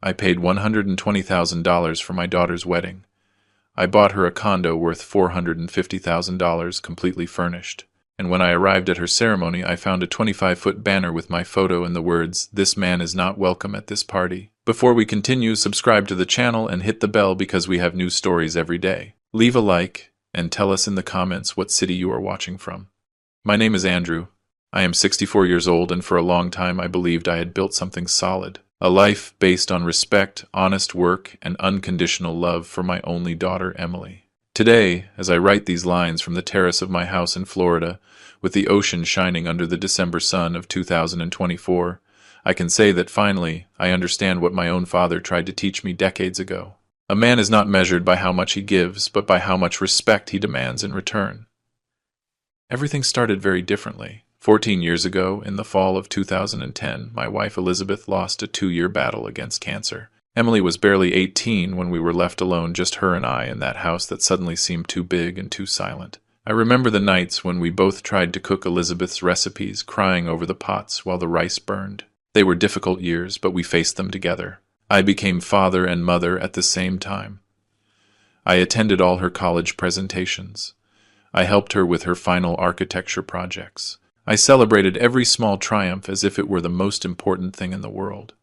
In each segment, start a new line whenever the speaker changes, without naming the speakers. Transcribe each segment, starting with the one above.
I paid $120,000 for my daughter's wedding. I bought her a condo worth $450,000 completely furnished. And when I arrived at her ceremony, I found a 25-foot banner with my photo and the words, "This man is not welcome at this party." Before we continue, subscribe to the channel and hit the bell because we have new stories every day. Leave a like and tell us in the comments what city you are watching from. My name is Andrew. I am 64 years old, and for a long time I believed I had built something solid. A life based on respect, honest work, and unconditional love for my only daughter, Emily. Today, as I write these lines from the terrace of my house in Florida, with the ocean shining under the December sun of 2024, I can say that finally I understand what my own father tried to teach me decades ago. A man is not measured by how much he gives, but by how much respect he demands in return. Everything started very differently. 14 years ago, in the fall of 2010, my wife Elizabeth lost a 2-year battle against cancer. Emily was barely 18 when we were left alone, just her and I, in that house that suddenly seemed too big and too silent. I remember the nights when we both tried to cook Elizabeth's recipes, crying over the pots while the rice burned. They were difficult years, but we faced them together. I became father and mother at the same time. I attended all her college presentations. I helped her with her final architecture projects. I celebrated every small triumph as if it were the most important thing in the world.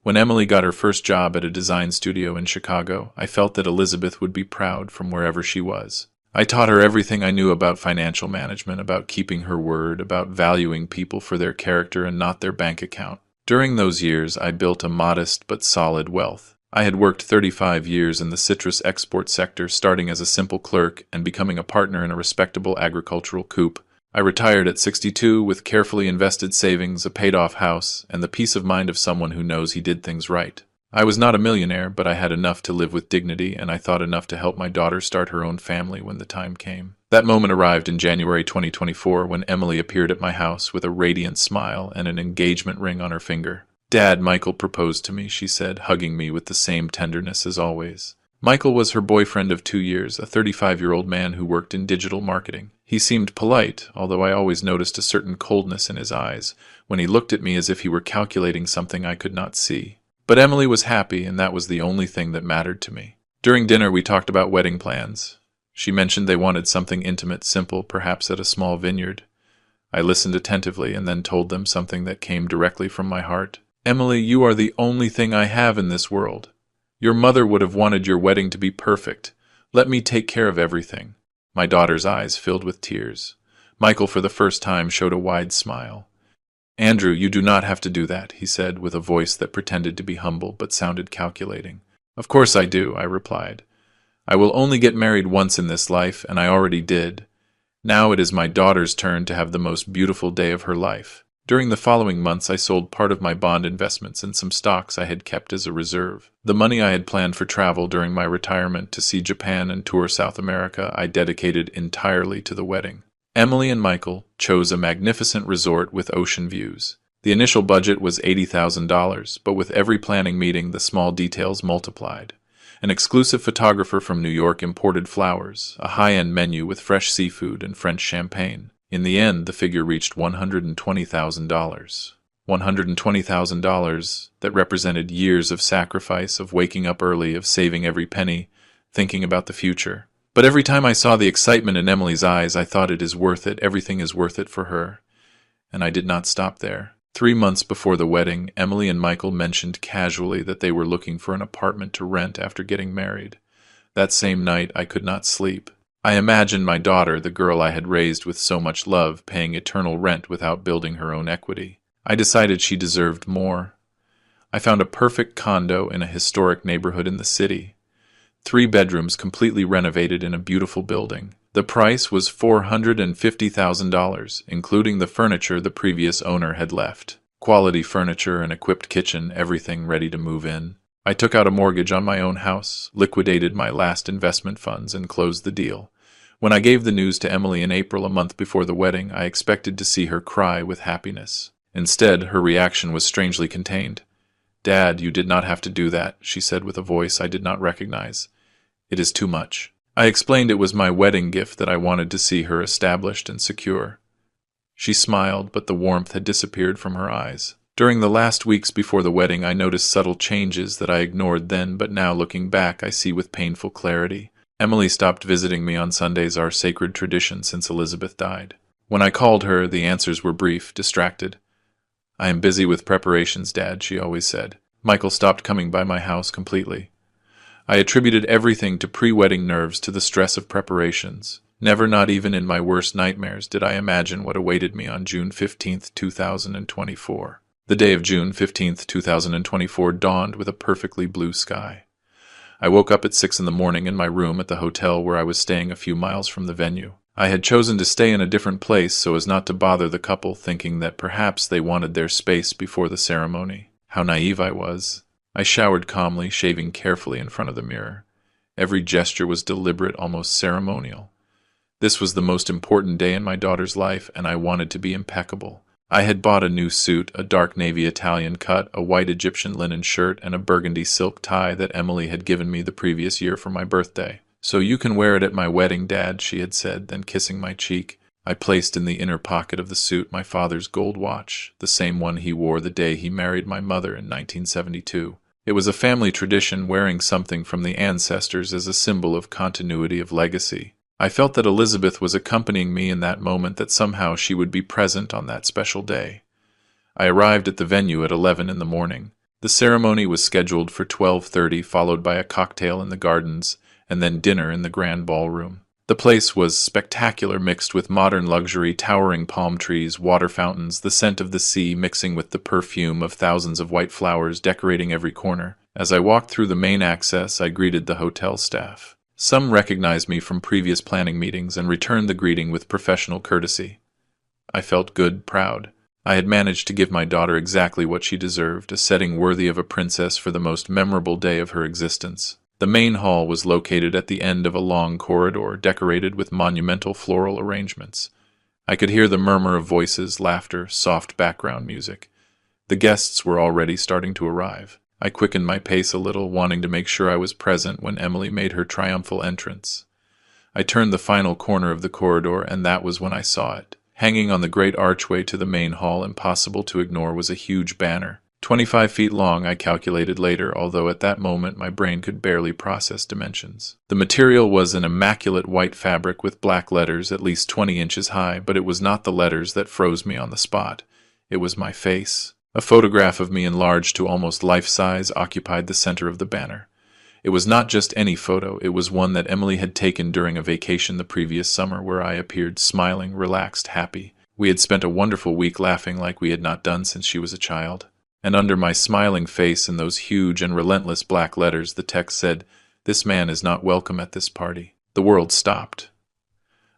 When Emily got her first job at a design studio in Chicago, I felt that Elizabeth would be proud from wherever she was. I taught her everything I knew about financial management, about keeping her word, about valuing people for their character and not their bank account. During those years, I built a modest but solid wealth. I had worked 35 years in the citrus export sector, starting as a simple clerk and becoming a partner in a respectable agricultural coup. I retired at 62 with carefully invested savings, a paid-off house, and the peace of mind of someone who knows he did things right. I was not a millionaire, but I had enough to live with dignity, and I thought enough to help my daughter start her own family when the time came. That moment arrived in January 2024 when Emily appeared at my house with a radiant smile and an engagement ring on her finger. "Dad, Michael proposed to me," she said, hugging me with the same tenderness as always. Michael was her boyfriend of 2 years, a 35-year-old man who worked in digital marketing. He seemed polite, although I always noticed a certain coldness in his eyes when he looked at me as if he were calculating something I could not see. But Emily was happy, and that was the only thing that mattered to me. During dinner, we talked about wedding plans. She mentioned they wanted something intimate, simple, perhaps at a small vineyard. I listened attentively and then told them something that came directly from my heart. "Emily, you are the only thing I have in this world. Your mother would have wanted your wedding to be perfect. Let me take care of everything." My daughter's eyes filled with tears. Michael, for the first time, showed a wide smile. "Andrew, you do not have to do that," he said with a voice that pretended to be humble but sounded calculating. "Of course I do," I replied. "I will only get married once in this life, and I already did. Now it is my daughter's turn to have the most beautiful day of her life." During the following months, I sold part of my bond investments and some stocks I had kept as a reserve. The money I had planned for travel during my retirement to see Japan and tour South America, I dedicated entirely to the wedding. Emily and Michael chose a magnificent resort with ocean views. The initial budget was $80,000, but with every planning meeting, the small details multiplied. An exclusive photographer from New York imported flowers, a high-end menu with fresh seafood and French champagne. In the end, the figure reached $120,000. $120,000 that represented years of sacrifice, of waking up early, of saving every penny, thinking about the future. But every time I saw the excitement in Emily's eyes, I thought, it is worth it, everything is worth it for her. And I did not stop there. 3 months before the wedding, Emily and Michael mentioned casually that they were looking for an apartment to rent after getting married. That same night, I could not sleep. I imagined my daughter, the girl I had raised with so much love, paying eternal rent without building her own equity. I decided she deserved more. I found a perfect condo in a historic neighborhood in the city. 3 bedrooms completely renovated in a beautiful building. The price was $450,000, including the furniture the previous owner had left. Quality furniture, an equipped kitchen, everything ready to move in. I took out a mortgage on my own house, liquidated my last investment funds, and closed the deal. When I gave the news to Emily in April, a month before the wedding, I expected to see her cry with happiness. Instead, her reaction was strangely contained. "Dad, you did not have to do that," she said with a voice I did not recognize. "It is too much." I explained it was my wedding gift, that I wanted to see her established and secure. She smiled, but the warmth had disappeared from her eyes. During the last weeks before the wedding, I noticed subtle changes that I ignored then, but now looking back, I see with painful clarity. Emily stopped visiting me on Sundays, our sacred tradition since Elizabeth died. When I called her, the answers were brief, distracted. "I am busy with preparations, Dad," she always said. Michael stopped coming by my house completely. I attributed everything to pre-wedding nerves, to the stress of preparations. Never, not even in my worst nightmares, did I imagine what awaited me on June 15th, 2024. The day of June 15th, 2024 dawned with a perfectly blue sky. I woke up at 6 in the morning in my room at the hotel where I was staying a few miles from the venue. I had chosen to stay in a different place so as not to bother the couple, thinking that perhaps they wanted their space before the ceremony. How naive I was. I showered calmly, shaving carefully in front of the mirror. Every gesture was deliberate, almost ceremonial. This was the most important day in my daughter's life, and I wanted to be impeccable. I had bought a new suit, a dark navy Italian cut, a white Egyptian linen shirt, and a burgundy silk tie that Emily had given me the previous year for my birthday. "So you can wear it at my wedding, Dad," she had said, then kissing my cheek. I placed in the inner pocket of the suit my father's gold watch, the same one he wore the day he married my mother in 1972. It was a family tradition, wearing something from the ancestors as a symbol of continuity, of legacy. I felt that Elizabeth was accompanying me in that moment, that somehow she would be present on that special day. I arrived at the venue at 11 in the morning. The ceremony was scheduled for 12:30, followed by a cocktail in the gardens, and then dinner in the grand ballroom. The place was spectacular, mixed with modern luxury, towering palm trees, water fountains, the scent of the sea mixing with the perfume of thousands of white flowers decorating every corner. As I walked through the main access, I greeted the hotel staff. Some recognized me from previous planning meetings and returned the greeting with professional courtesy. I felt good, proud. I had managed to give my daughter exactly what she deserved, a setting worthy of a princess for the most memorable day of her existence. The main hall was located at the end of a long corridor, decorated with monumental floral arrangements. I could hear the murmur of voices, laughter, soft background music. The guests were already starting to arrive. I quickened my pace a little, wanting to make sure I was present when Emily made her triumphal entrance. I turned the final corner of the corridor, and that was when I saw it. Hanging on the great archway to the main hall, impossible to ignore, was a huge banner. 25 feet long, I calculated later, although at that moment my brain could barely process dimensions. The material was an immaculate white fabric with black letters at least 20 inches high, but it was not the letters that froze me on the spot. It was my face. A photograph of me enlarged to almost life-size occupied the center of the banner. It was not just any photo, it was one that Emily had taken during a vacation the previous summer, where I appeared smiling, relaxed, happy. We had spent a wonderful week laughing like we had not done since she was a child. And under my smiling face in those huge and relentless black letters, the text said, "This man is not welcome at this party." The world stopped.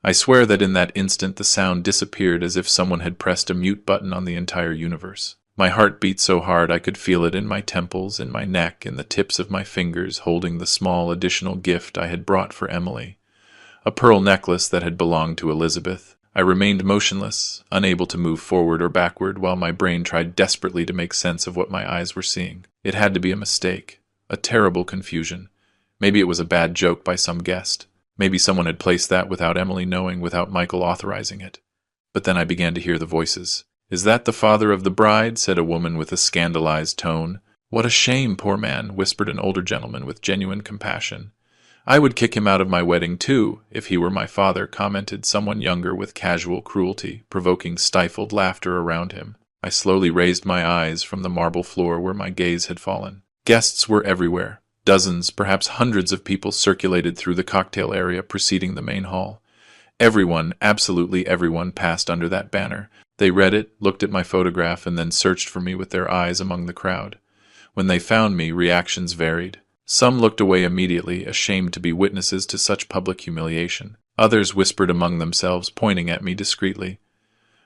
I swear that in that instant the sound disappeared, as if someone had pressed a mute button on the entire universe. My heart beat so hard I could feel it in my temples, in my neck, in the tips of my fingers, holding the small additional gift I had brought for Emily, a pearl necklace that had belonged to Elizabeth. I remained motionless, unable to move forward or backward, while my brain tried desperately to make sense of what my eyes were seeing. It had to be a mistake, a terrible confusion. Maybe it was a bad joke by some guest. Maybe someone had placed that without Emily knowing, without Michael authorizing it. But then I began to hear the voices. "Is that the father of the bride?" said a woman with a scandalized tone. "What a shame, poor man," whispered an older gentleman with genuine compassion. "I would kick him out of my wedding too, if he were my father," commented someone younger with casual cruelty, provoking stifled laughter around him. I slowly raised my eyes from the marble floor where my gaze had fallen. Guests were everywhere. Dozens, perhaps hundreds of people circulated through the cocktail area preceding the main hall. Everyone, absolutely everyone, passed under that banner. They read it, looked at my photograph, and then searched for me with their eyes among the crowd. When they found me, reactions varied. Some looked away immediately, ashamed to be witnesses to such public humiliation. Others whispered among themselves, pointing at me discreetly.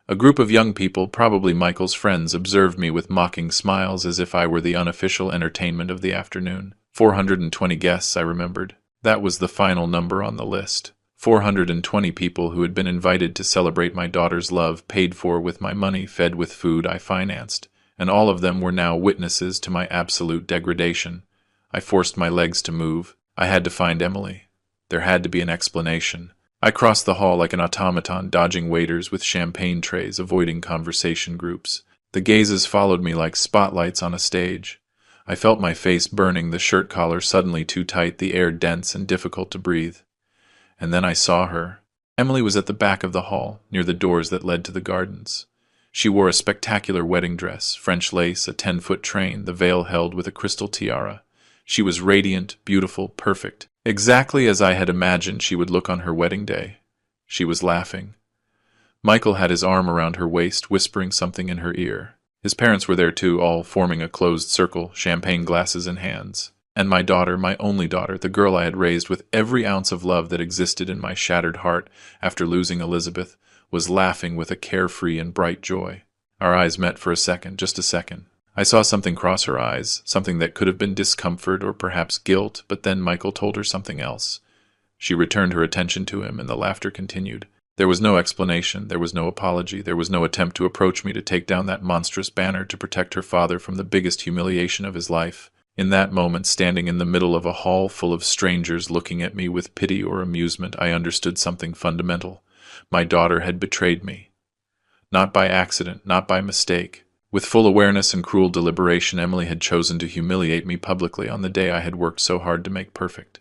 A group of young people, probably Michael's friends, observed me with mocking smiles as if I were the unofficial entertainment of the afternoon. 420 guests, I remembered. That was the final number on the list. 420 people who had been invited to celebrate my daughter's love, paid for with my money, fed with food I financed, and all of them were now witnesses to my absolute degradation. I forced my legs to move. I had to find Emily. There had to be an explanation. I crossed the hall like an automaton, dodging waiters with champagne trays, avoiding conversation groups. The gazes followed me like spotlights on a stage. I felt my face burning, the shirt collar suddenly too tight, the air dense and difficult to breathe. And then I saw her. Emily was at the back of the hall, near the doors that led to the gardens. She wore a spectacular wedding dress, French lace, a 10-foot train, the veil held with a crystal tiara. She was radiant, beautiful, perfect, exactly as I had imagined she would look on her wedding day. She was laughing. Michael had his arm around her waist, whispering something in her ear. His parents were there too, all forming a closed circle, champagne glasses in hands. And my daughter, my only daughter, the girl I had raised with every ounce of love that existed in my shattered heart after losing Elizabeth, was laughing with a carefree and bright joy. Our eyes met for a second, just a second. I saw something cross her eyes, something that could have been discomfort or perhaps guilt, but then Michael told her something else. She returned her attention to him, and the laughter continued. There was no explanation, there was no apology, there was no attempt to approach me to take down that monstrous banner to protect her father from the biggest humiliation of his life. In that moment, standing in the middle of a hall full of strangers looking at me with pity or amusement, I understood something fundamental. My daughter had betrayed me. Not by accident, not by mistake. With full awareness and cruel deliberation, Emily had chosen to humiliate me publicly on the day I had worked so hard to make perfect.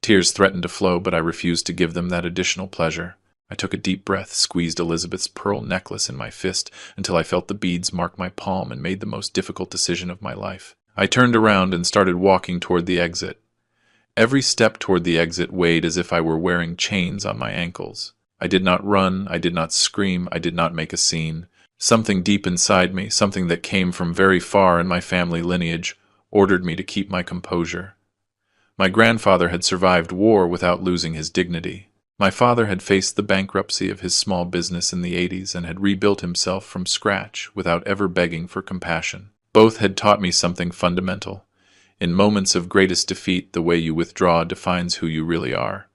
Tears threatened to flow, but I refused to give them that additional pleasure. I took a deep breath, squeezed Elizabeth's pearl necklace in my fist until I felt the beads mark my palm, and made the most difficult decision of my life. I turned around and started walking toward the exit. Every step toward the exit weighed as if I were wearing chains on my ankles. I did not run, I did not scream, I did not make a scene. Something deep inside me, something that came from very far in my family lineage, ordered me to keep my composure. My grandfather had survived war without losing his dignity. My father had faced the bankruptcy of his small business in the 80s and had rebuilt himself from scratch without ever begging for compassion. Both had taught me something fundamental. In moments of greatest defeat, the way you withdraw defines who you really are.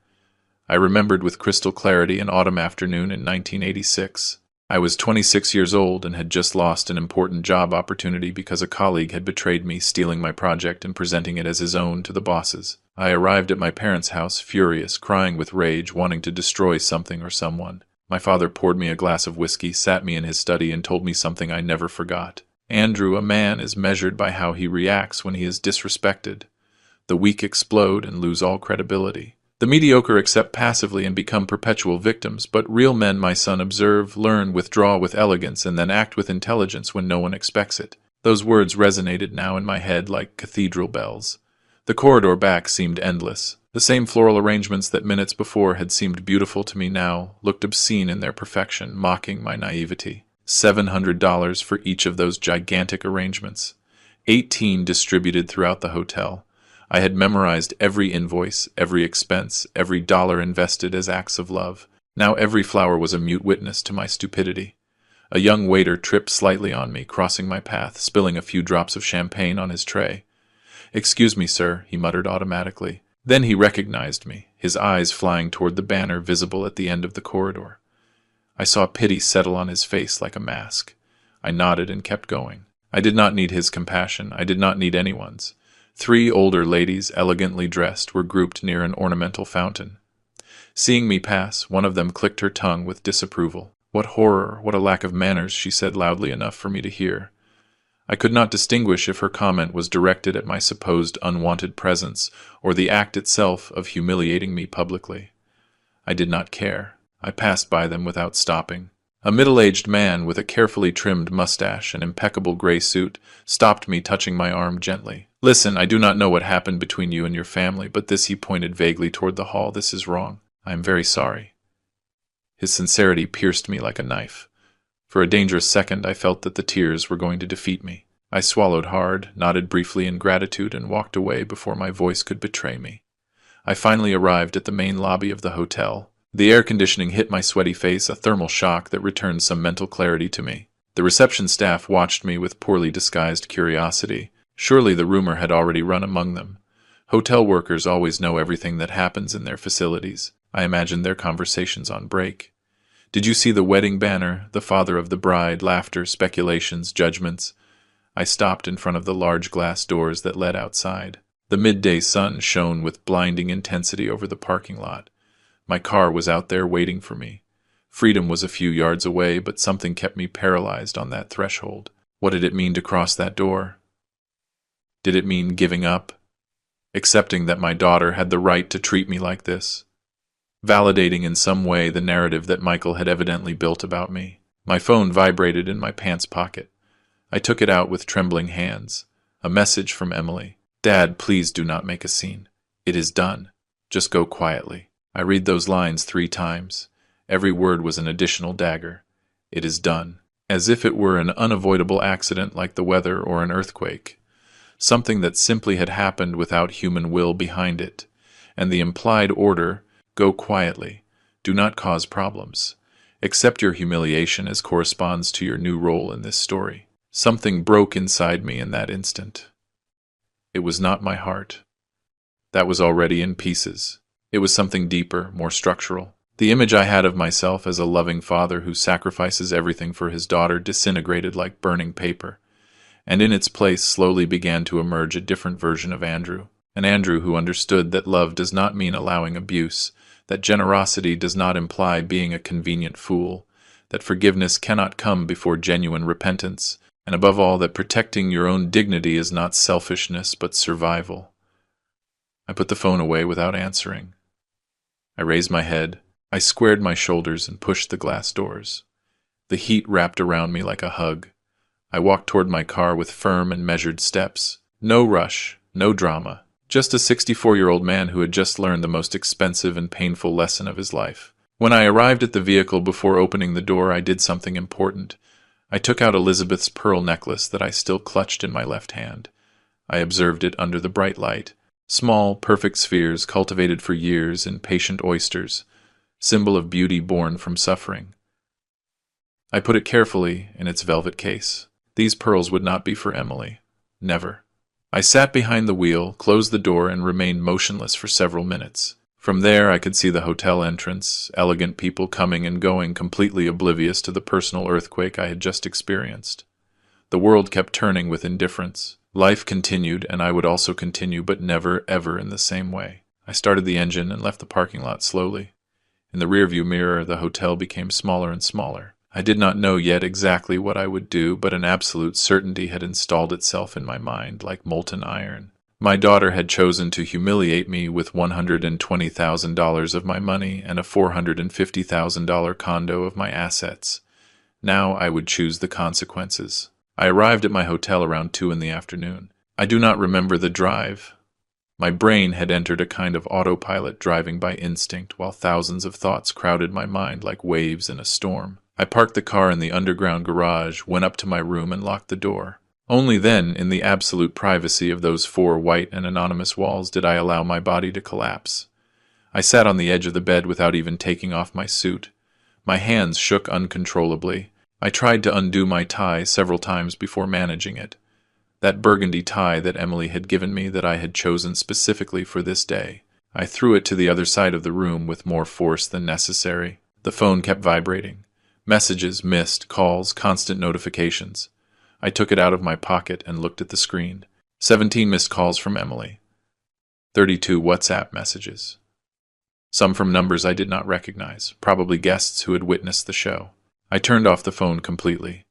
I remembered with crystal clarity an autumn afternoon in 1986. I was 26 years old and had just lost an important job opportunity because a colleague had betrayed me, stealing my project and presenting it as his own to the bosses. I arrived at my parents' house, furious, crying with rage, wanting to destroy something or someone. My father poured me a glass of whiskey, sat me in his study, and told me something I never forgot. Andrew, a man is measured by how he reacts when he is disrespected. The weak explode and lose all credibility. The mediocre accept passively and become perpetual victims, but real men, my son, observe, learn, withdraw with elegance, and then act with intelligence when no one expects it. Those words resonated now in my head like cathedral bells. The corridor back seemed endless. The same floral arrangements that minutes before had seemed beautiful to me now looked obscene in their perfection, mocking my naivety. $700 for each of those gigantic arrangements. 18 distributed throughout the hotel. I had memorized every invoice, every expense, every dollar invested as acts of love. Now every flower was a mute witness to my stupidity. A young waiter tripped slightly on me, crossing my path, spilling a few drops of champagne on his tray. "Excuse me, sir," he muttered automatically. Then he recognized me, his eyes flying toward the banner visible at the end of the corridor. I saw pity settle on his face like a mask. I nodded and kept going. I did not need his compassion. I did not need anyone's. 3 older ladies, elegantly dressed, were grouped near an ornamental fountain. Seeing me pass, one of them clicked her tongue with disapproval. "What horror, what a lack of manners," she said loudly enough for me to hear. I could not distinguish if her comment was directed at my supposed unwanted presence or the act itself of humiliating me publicly. I did not care. I passed by them without stopping. A middle-aged man with a carefully trimmed mustache and impeccable gray suit stopped me, touching my arm gently. "Listen, I do not know what happened between you and your family, but this," he pointed vaguely toward the hall, "this is wrong. I am very sorry." His sincerity pierced me like a knife. For a dangerous second, I felt that the tears were going to defeat me. I swallowed hard, nodded briefly in gratitude, and walked away before my voice could betray me. I finally arrived at the main lobby of the hotel. The air conditioning hit my sweaty face, a thermal shock that returned some mental clarity to me. The reception staff watched me with poorly disguised curiosity. Surely the rumor had already run among them. Hotel workers always know everything that happens in their facilities. I imagined their conversations on break. "Did you see the wedding banner, the father of the bride?" Laughter, speculations, judgments. I stopped in front of the large glass doors that led outside. The midday sun shone with blinding intensity over the parking lot. My car was out there waiting for me. Freedom was a few yards away, but something kept me paralyzed on that threshold. What did it mean to cross that door? Did it mean giving up? Accepting that my daughter had the right to treat me like this? Validating in some way the narrative that Michael had evidently built about me? My phone vibrated in my pants pocket. I took it out with trembling hands. A message from Emily. Dad, please do not make a scene. It is done. Just go quietly. I read those lines 3 times. Every word was an additional dagger. It is done. As if it were an unavoidable accident like the weather or an earthquake. Something that simply had happened without human will behind it. And the implied order, go quietly. Do not cause problems. Accept your humiliation as corresponds to your new role in this story. Something broke inside me in that instant. It was not my heart. That was already in pieces. It was something deeper, more structural. The image I had of myself as a loving father who sacrifices everything for his daughter disintegrated like burning paper, and in its place slowly began to emerge a different version of Andrew. An Andrew who understood that love does not mean allowing abuse, that generosity does not imply being a convenient fool, that forgiveness cannot come before genuine repentance, and above all that protecting your own dignity is not selfishness but survival. I put the phone away without answering. I raised my head. I squared my shoulders and pushed the glass doors. The heat wrapped around me like a hug. I walked toward my car with firm and measured steps. No rush, no drama. Just a 64-year-old man who had just learned the most expensive and painful lesson of his life. When I arrived at the vehicle before opening the door, I did something important. I took out Elizabeth's pearl necklace that I still clutched in my left hand. I observed it under the bright light. Small, perfect spheres cultivated for years in patient oysters, symbol of beauty born from suffering. I put it carefully in its velvet case. These pearls would not be for Emily. Never. I sat behind the wheel, closed the door, and remained motionless for several minutes. From there I could see the hotel entrance, elegant people coming and going, completely oblivious to the personal earthquake I had just experienced. The world kept turning with indifference. Life continued, and I would also continue, but never, ever in the same way. I started the engine and left the parking lot slowly. In the rearview mirror, the hotel became smaller and smaller. I did not know yet exactly what I would do, but an absolute certainty had installed itself in my mind, like molten iron. My daughter had chosen to humiliate me with $120,000 of my money and a $450,000 condo of my assets. Now I would choose the consequences. I arrived at my hotel around 2 in the afternoon. I do not remember the drive. My brain had entered a kind of autopilot, driving by instinct, while thousands of thoughts crowded my mind like waves in a storm. I parked the car in the underground garage, went up to my room, and locked the door. Only then, in the absolute privacy of those 4 white and anonymous walls, did I allow my body to collapse. I sat on the edge of the bed without even taking off my suit. My hands shook uncontrollably. I tried to undo my tie several times before managing it. That burgundy tie that Emily had given me, that I had chosen specifically for this day. I threw it to the other side of the room with more force than necessary. The phone kept vibrating. Messages, missed, calls, constant notifications. I took it out of my pocket and looked at the screen. 17 missed calls from Emily. 32 WhatsApp messages. Some from numbers I did not recognize, probably guests who had witnessed the show. I turned off the phone completely.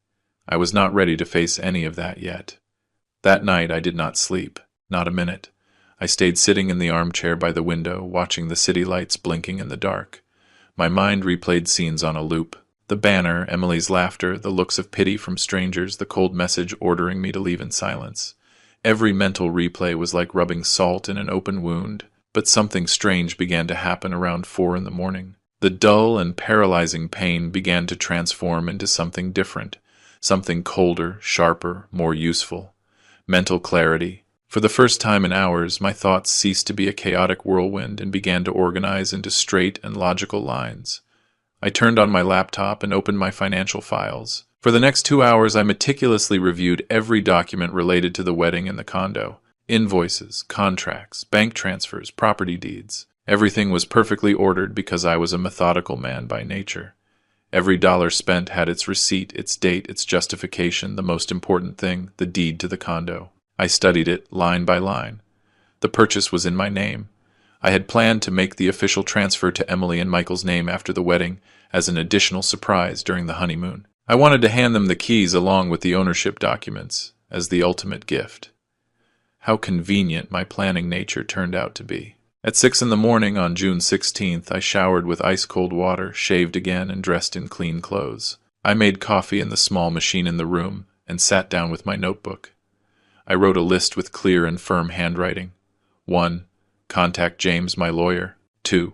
I was not ready to face any of that yet. That night I did not sleep, not a minute. I stayed sitting in the armchair by the window, watching the city lights blinking in the dark. My mind replayed scenes on a loop. The banner, Emily's laughter, the looks of pity from strangers, the cold message ordering me to leave in silence. Every mental replay was like rubbing salt in an open wound, but something strange began to happen around 4 in the morning. The dull and paralyzing pain began to transform into something different, something colder, sharper, more useful. Mental clarity. For the first time in hours, my thoughts ceased to be a chaotic whirlwind and began to organize into straight and logical lines. I turned on my laptop and opened my financial files. For the next 2 hours, I meticulously reviewed every document related to the wedding and the condo. Invoices, contracts, bank transfers, property deeds. Everything was perfectly ordered because I was a methodical man by nature. Every dollar spent had its receipt, its date, its justification, the most important thing, the deed to the condo. I studied it line by line. The purchase was in my name. I had planned to make the official transfer to Emily and Michael's name after the wedding as an additional surprise during the honeymoon. I wanted to hand them the keys along with the ownership documents as the ultimate gift. How convenient my planning nature turned out to be. At 6 in the morning on June 16th, I showered with ice-cold water, shaved again, and dressed in clean clothes. I made coffee in the small machine in the room and sat down with my notebook. I wrote a list with clear and firm handwriting. 1. Contact James, my lawyer. 2.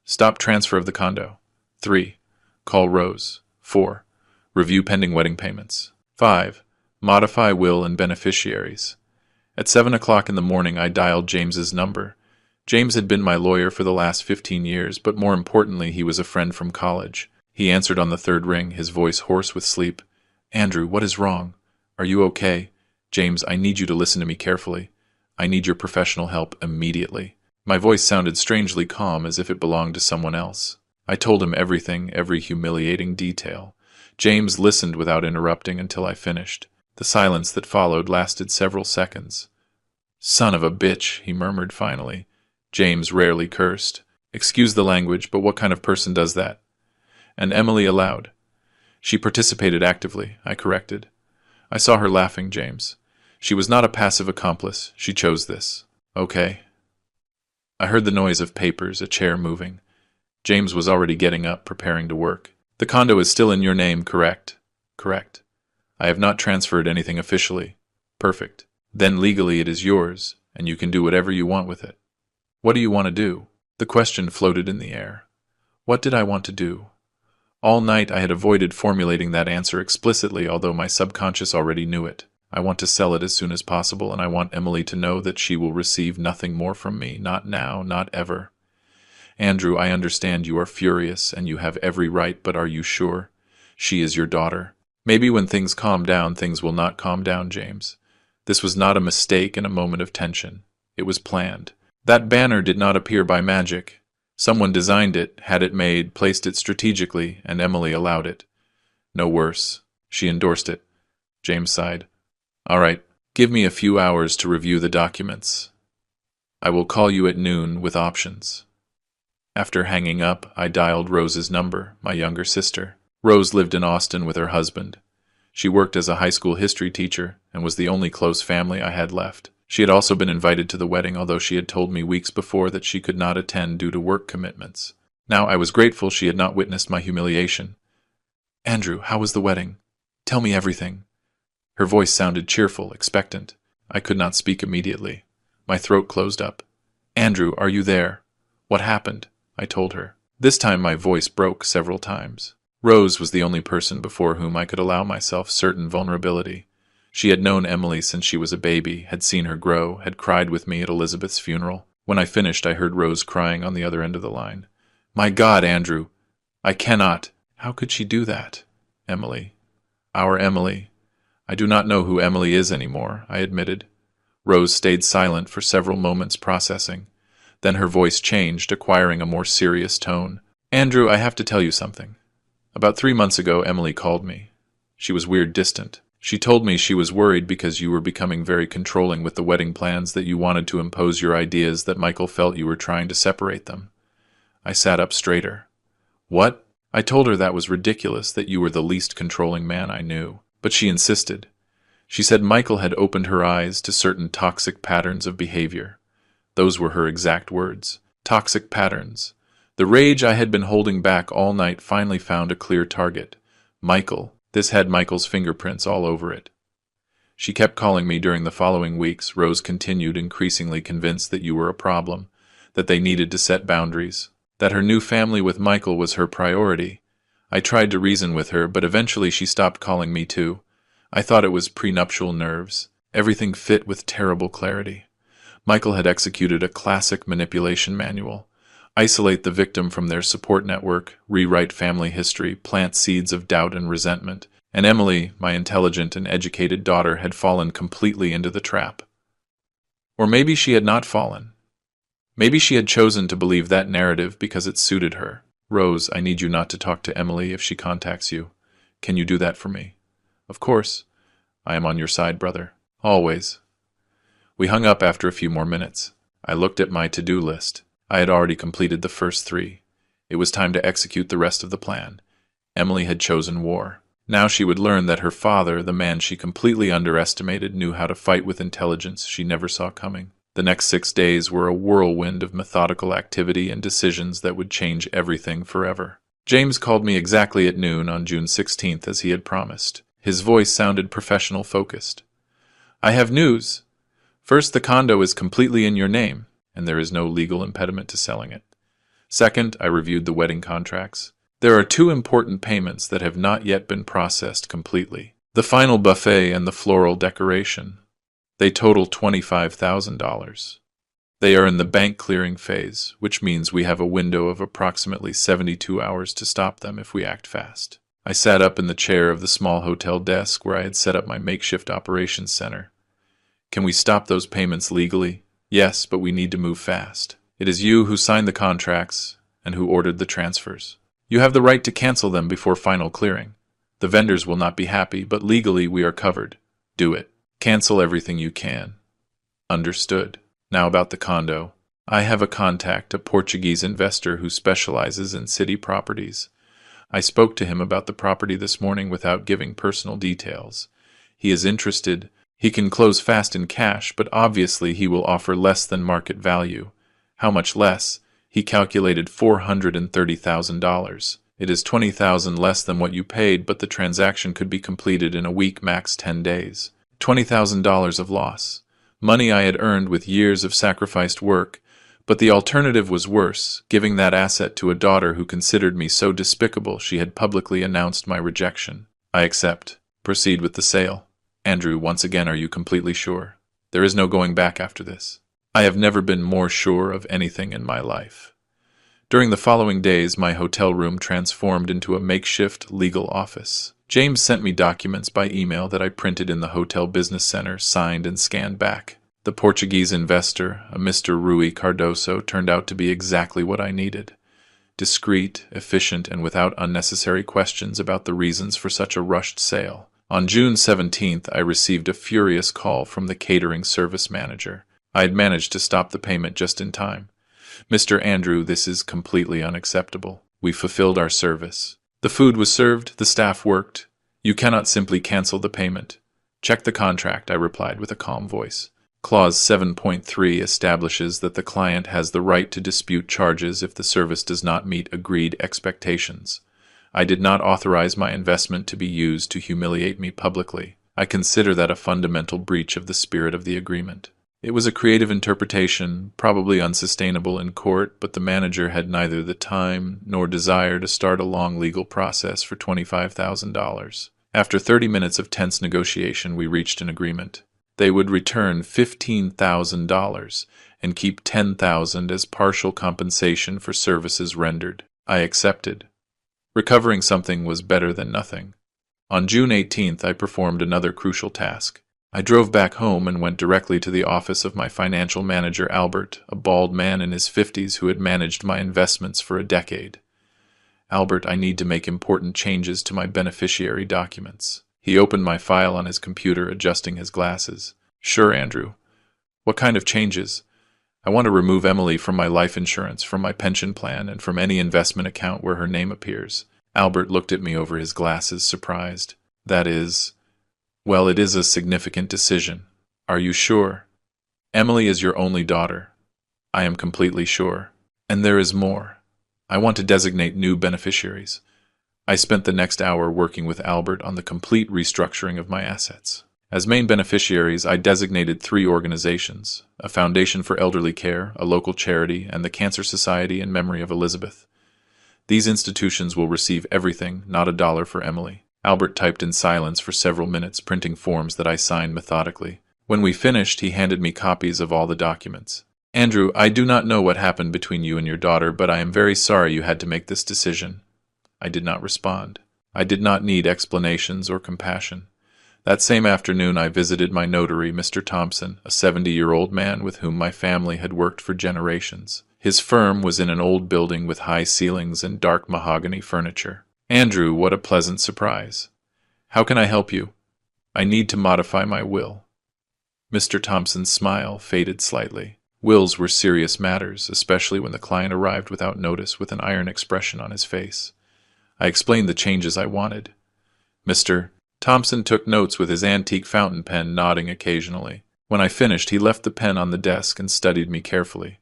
Stop transfer of the condo. 3. Call Rose. 4. Review pending wedding payments. 5. Modify will and beneficiaries. At 7 o'clock in the morning, I dialed James's number. James had been my lawyer for the last 15 years, but more importantly, he was a friend from college. He answered on the third ring, his voice hoarse with sleep. "Andrew, what is wrong? Are you okay? James, I need you to listen to me carefully. I need your professional help immediately." My voice sounded strangely calm, as if it belonged to someone else. I told him everything, every humiliating detail. James listened without interrupting until I finished. The silence that followed lasted several seconds. "Son of a bitch," he murmured finally. James rarely cursed. "Excuse the language, but what kind of person does that?" And Emily aloud. "She participated actively," I corrected. "I saw her laughing, James. She was not a passive accomplice. She chose this." "Okay." I heard the noise of papers, a chair moving. James was already getting up, preparing to work. "The condo is still in your name, correct?" "Correct." "I have not transferred anything officially." "Perfect. Then legally it is yours, and you can do whatever you want with it." "What do you want to do?" The question floated in the air. What did I want to do? All night I had avoided formulating that answer explicitly, although my subconscious already knew it. I want to sell it as soon as possible, and I want Emily to know that she will receive nothing more from me, not now, not ever. "Andrew, I understand you are furious, and you have every right, but are you sure? She is your daughter. Maybe when things calm down, things will not calm down, James. This was not a mistake in a moment of tension. It was planned. That banner did not appear by magic. Someone designed it, had it made, placed it strategically, and Emily allowed it. No worse. She endorsed it." James sighed. "All right, give me a few hours to review the documents. I will call you at noon with options." After hanging up, I dialed Rose's number, my younger sister. Rose lived in Austin with her husband. She worked as a high school history teacher and was the only close family I had left. She had also been invited to the wedding, although she had told me weeks before that she could not attend due to work commitments. Now I was grateful she had not witnessed my humiliation. "Andrew, how was the wedding? Tell me everything." Her voice sounded cheerful, expectant. I could not speak immediately. My throat closed up. "Andrew, are you there? What happened?" I told her. This time my voice broke several times. Rose was the only person before whom I could allow myself certain vulnerability. She had known Emily since she was a baby, had seen her grow, had cried with me at Elizabeth's funeral. When I finished, I heard Rose crying on the other end of the line. "My God, Andrew! I cannot!" "How could she do that?" "Emily. Our Emily. I do not know who Emily is anymore," I admitted. Rose stayed silent for several moments, processing. Then her voice changed, acquiring a more serious tone. "Andrew, I have to tell you something. About 3 months ago, Emily called me. She was weird distant. She told me she was worried because you were becoming very controlling with the wedding plans, that you wanted to impose your ideas, that Michael felt you were trying to separate them." I sat up straighter. "What?" I told her that was ridiculous, that you were the least controlling man I knew. But she insisted. She said Michael had opened her eyes to certain toxic patterns of behavior. Those were her exact words. Toxic patterns. The rage I had been holding back all night finally found a clear target. Michael. This had Michael's fingerprints all over it. "She kept calling me during the following weeks," Rose continued, increasingly convinced that you were a problem, that they needed to set boundaries, that her new family with Michael was her priority. I tried to reason with her, but eventually she stopped calling me too. I thought it was prenuptial nerves. Everything fit with terrible clarity. Michael had executed a classic manipulation manual. Isolate the victim from their support network, rewrite family history, plant seeds of doubt and resentment. And Emily, my intelligent and educated daughter, had fallen completely into the trap. Or maybe she had not fallen. Maybe she had chosen to believe that narrative because it suited her. "Rose, I need you not to talk to Emily if she contacts you. Can you do that for me?" "Of course. I am on your side, brother. Always." We hung up after a few more minutes. I looked at my to-do list. I had already completed the first 3. It was time to execute the rest of the plan. Emily had chosen war. Now she would learn that her father, the man she completely underestimated, knew how to fight with intelligence she never saw coming. The next 6 days were a whirlwind of methodical activity and decisions that would change everything forever. James called me exactly at noon on June 16th as he had promised. His voice sounded professional focused. "I have news. First, the condo is completely in your name, and there is no legal impediment to selling it. Second, I reviewed the wedding contracts. There are 2 important payments that have not yet been processed completely. The final buffet and the floral decoration. They total $25,000. They are in the bank clearing phase, which means we have a window of approximately 72 hours to stop them if we act fast." I sat up in the chair of the small hotel desk where I had set up my makeshift operations center. "Can we stop those payments legally?" "Yes, but we need to move fast. It is you who signed the contracts and who ordered the transfers. You have the right to cancel them before final clearing. The vendors will not be happy, but legally we are covered. Do it. Cancel everything you can." "Understood. Now about the condo. I have a contact, a Portuguese investor who specializes in city properties. I spoke to him about the property this morning without giving personal details. He is interested. He can close fast in cash, but obviously he will offer less than market value. How much less? He calculated $430,000. It is $20,000 less than what you paid, but the transaction could be completed in a week, max 10 days. $20,000 of loss. Money I had earned with years of sacrificed work, but the alternative was worse, giving that asset to a daughter who considered me so despicable she had publicly announced my rejection. I accept. Proceed with the sale. Andrew, once again, are you completely sure? There is no going back after this. I have never been more sure of anything in my life. During the following days, my hotel room transformed into a makeshift legal office. James sent me documents by email that I printed in the hotel business center, signed and scanned back. The Portuguese investor, a Mr. Rui Cardoso, turned out to be exactly what I needed. Discreet, efficient, and without unnecessary questions about the reasons for such a rushed sale. On June 17th, I received a furious call from the catering service manager. I had managed to stop the payment just in time. "Mr. Andrew, this is completely unacceptable. We fulfilled our service. The food was served, the staff worked. You cannot simply cancel the payment. Check the contract," I replied with a calm voice. Clause 7.3 establishes that the client has the right to dispute charges if the service does not meet agreed expectations. I did not authorize my investment to be used to humiliate me publicly. I consider that a fundamental breach of the spirit of the agreement. It was a creative interpretation, probably unsustainable in court, but the manager had neither the time nor desire to start a long legal process for $25,000. After 30 minutes of tense negotiation, we reached an agreement. They would return $15,000 and keep $10,000 as partial compensation for services rendered. I accepted. Recovering something was better than nothing. On June 18th, I performed another crucial task. I drove back home and went directly to the office of my financial manager, Albert, a bald man in his 50s who had managed my investments for a decade. "Albert, I need to make important changes to my beneficiary documents." He opened my file on his computer, adjusting his glasses. "Sure, Andrew. What kind of changes?" "I want to remove Emily from my life insurance, from my pension plan, and from any investment account where her name appears." Albert looked at me over his glasses, surprised. "That is... Well, it is a significant decision. Are you sure?" "Emily is your only daughter." "I am completely sure. And there is more. I want to designate new beneficiaries." I spent the next hour working with Albert on the complete restructuring of my assets. As main beneficiaries, I designated 3 organizations: a foundation for elderly care, a local charity, and the Cancer Society in memory of Elizabeth. These institutions will receive everything, not a dollar for Emily. Albert typed in silence for several minutes, printing forms that I signed methodically. When we finished, he handed me copies of all the documents. "Andrew, I do not know what happened between you and your daughter, but I am very sorry you had to make this decision." I did not respond. I did not need explanations or compassion. That same afternoon, I visited my notary, Mr. Thompson, a 70-year-old man with whom my family had worked for generations. His firm was in an old building with high ceilings and dark mahogany furniture. "Andrew, what a pleasant surprise. How can I help you?" "I need to modify my will." Mr. Thompson's smile faded slightly. Wills were serious matters, especially when the client arrived without notice with an iron expression on his face. I explained the changes I wanted. Mr. Thompson took notes with his antique fountain pen, nodding occasionally. When I finished, he left the pen on the desk and studied me carefully.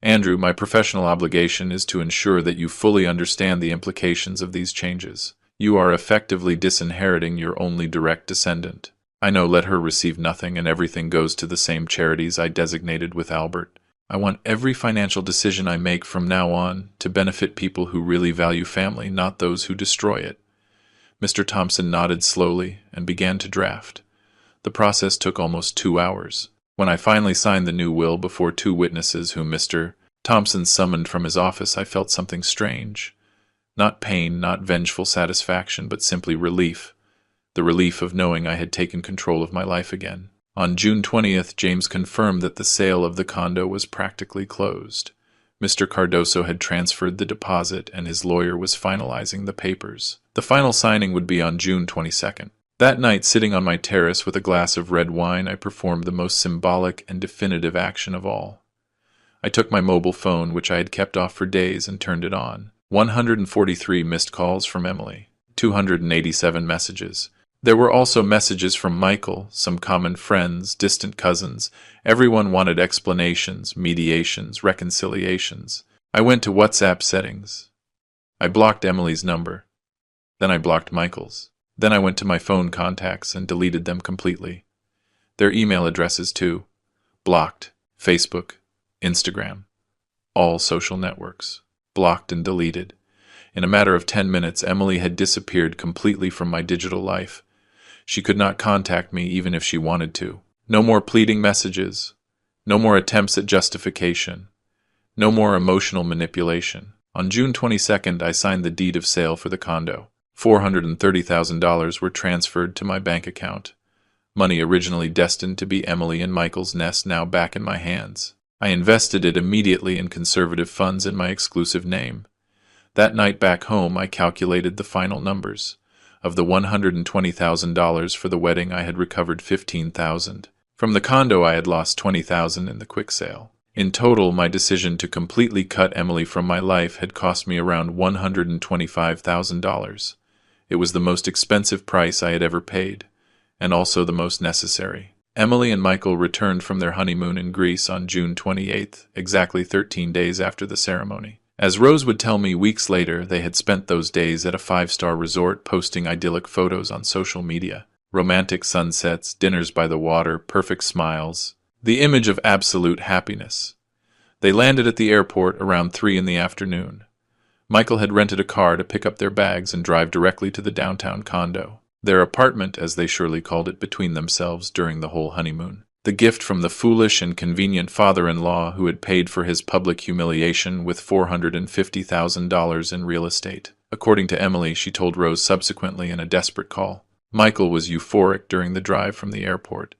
Andrew, my professional obligation is to ensure that you fully understand the implications of these changes. You are effectively disinheriting your only direct descendant. I know, let her receive nothing and everything goes to the same charities I designated with Albert. I want every financial decision I make from now on to benefit people who really value family, not those who destroy it. Mr. Thompson nodded slowly and began to draft. The process took almost 2 hours. When I finally signed the new will before 2 witnesses whom Mr. Thompson summoned from his office, I felt something strange. Not pain, not vengeful satisfaction, but simply relief. The relief of knowing I had taken control of my life again. On June 20th, James confirmed that the sale of the condo was practically closed. Mr. Cardoso had transferred the deposit and his lawyer was finalizing the papers. The final signing would be on June 22nd. That night, sitting on my terrace with a glass of red wine, I performed the most symbolic and definitive action of all. I took my mobile phone, which I had kept off for days, and turned it on. 143 missed calls from Emily. 287 messages. There were also messages from Michael, some common friends, distant cousins. Everyone wanted explanations, mediations, reconciliations. I went to WhatsApp settings. I blocked Emily's number. Then I blocked Michael's. Then I went to my phone contacts and deleted them completely. Their email addresses too. Blocked. Facebook, Instagram. All social networks. Blocked and deleted. In a matter of 10 minutes, Emily had disappeared completely from my digital life. She could not contact me even if she wanted to. No more pleading messages. No more attempts at justification. No more emotional manipulation. On June 22nd, I signed the deed of sale for the condo. $430,000 were transferred to my bank account. Money originally destined to be Emily and Michael's nest now back in my hands. I invested it immediately in conservative funds in my exclusive name. That night back home, I calculated the final numbers. Of the $120,000 for the wedding, I had recovered $15,000. From the condo, I had lost $20,000 in the quick sale. In total, my decision to completely cut Emily from my life had cost me around $125,000. It was the most expensive price I had ever paid, and also the most necessary. Emily and Michael returned from their honeymoon in Greece on June 28th, exactly 13 days after the ceremony. As Rose would tell me weeks later, they had spent those days at a 5-star resort, posting idyllic photos on social media. Romantic sunsets, dinners by the water, perfect smiles. The image of absolute happiness. They landed at the airport around 3 in the afternoon. Michael had rented a car to pick up their bags and drive directly to the downtown condo. Their apartment, as they surely called it between themselves during the whole honeymoon. The gift from the foolish and convenient father-in-law who had paid for his public humiliation with $450,000 in real estate. According to Emily, she told Rose subsequently in a desperate call. Michael was euphoric during the drive from the airport.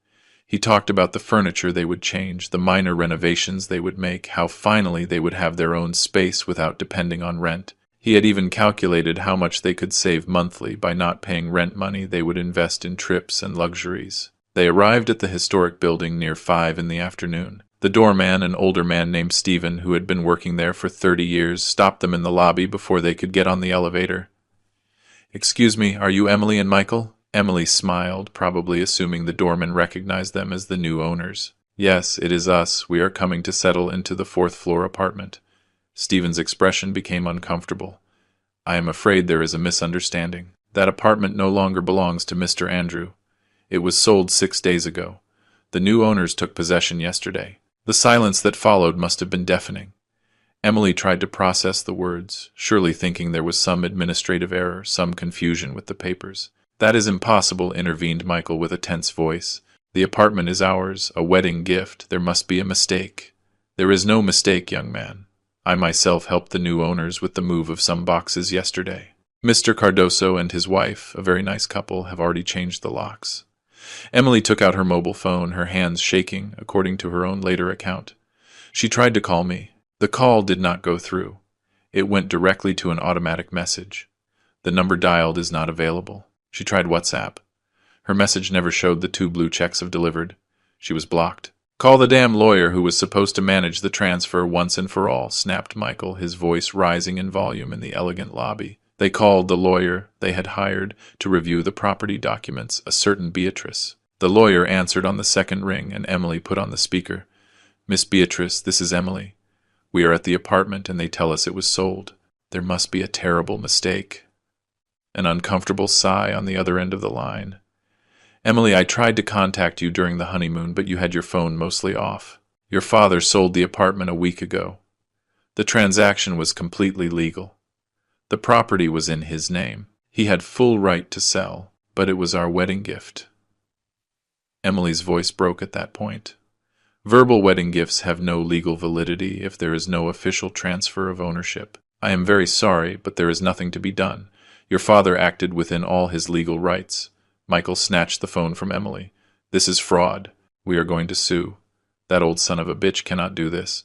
He talked about the furniture they would change, the minor renovations they would make, how finally they would have their own space without depending on rent. He had even calculated how much they could save monthly by not paying rent money they would invest in trips and luxuries. They arrived at the historic building near 5 in the afternoon. The doorman, an older man named Stephen, who had been working there for 30 years, stopped them in the lobby before they could get on the elevator. "Excuse me, are you Emily and Michael?" Emily smiled, probably assuming the doorman recognized them as the new owners. "Yes, it is us. We are coming to settle into the 4th-floor apartment." Stephen's expression became uncomfortable. "I am afraid there is a misunderstanding. That apartment no longer belongs to Mr. Andrew. It was sold 6 days ago. The new owners took possession yesterday." The silence that followed must have been deafening. Emily tried to process the words, surely thinking there was some administrative error, some confusion with the papers. "That is impossible," intervened Michael with a tense voice. "The apartment is ours, a wedding gift. There must be a mistake." "There is no mistake, young man. I myself helped the new owners with the move of some boxes yesterday. Mr. Cardoso and his wife, a very nice couple, have already changed the locks." Emily took out her mobile phone, her hands shaking, according to her own later account. "She tried to call me. The call did not go through. It went directly to an automatic message. The number dialed is not available. She tried WhatsApp. Her message never showed the 2 blue checks of delivered. She was blocked. Call the damn lawyer who was supposed to manage the transfer once and for all, snapped Michael, his voice rising in volume in the elegant lobby. They called the lawyer they had hired to review the property documents, a certain Beatrice. The lawyer answered on the second ring, and Emily put on the speaker. Miss Beatrice, this is Emily. We are at the apartment, and they tell us it was sold. There must be a terrible mistake. An uncomfortable sigh on the other end of the line. Emily, I tried to contact you during the honeymoon, but you had your phone mostly off. Your father sold the apartment a week ago. The transaction was completely legal. The property was in his name. He had full right to sell, but it was our wedding gift. Emily's voice broke at that point. Verbal wedding gifts have no legal validity if there is no official transfer of ownership. I am very sorry, but there is nothing to be done. Your father acted within all his legal rights. Michael snatched the phone from Emily. This is fraud. We are going to sue. That old son of a bitch cannot do this.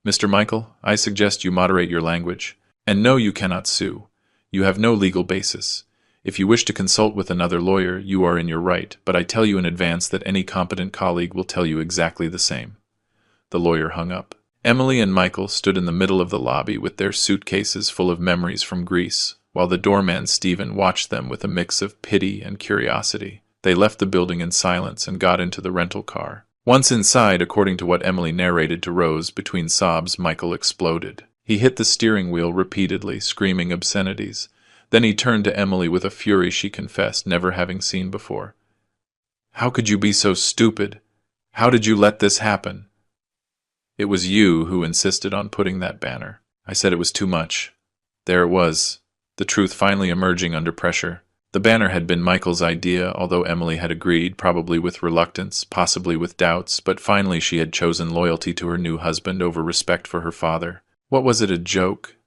Mr. Michael, I suggest you moderate your language. And no, you cannot sue. You have no legal basis. If you wish to consult with another lawyer, you are in your right, but I tell you in advance that any competent colleague will tell you exactly the same. The lawyer hung up. Emily and Michael stood in the middle of the lobby with their suitcases full of memories from Greece, while the doorman Stephen watched them with a mix of pity and curiosity. They left the building in silence and got into the rental car. Once inside, according to what Emily narrated to Rose, between sobs, Michael exploded. He hit the steering wheel repeatedly, screaming obscenities. Then he turned to Emily with a fury she confessed never having seen before. How could you be so stupid? How did you let this happen? It was you who insisted on putting that banner. I said it was too much. There it was. The truth finally emerging under pressure. The banner had been Michael's idea, although Emily had agreed, probably with reluctance, possibly with doubts, but finally she had chosen loyalty to her new husband over respect for her father. What was it, a joke?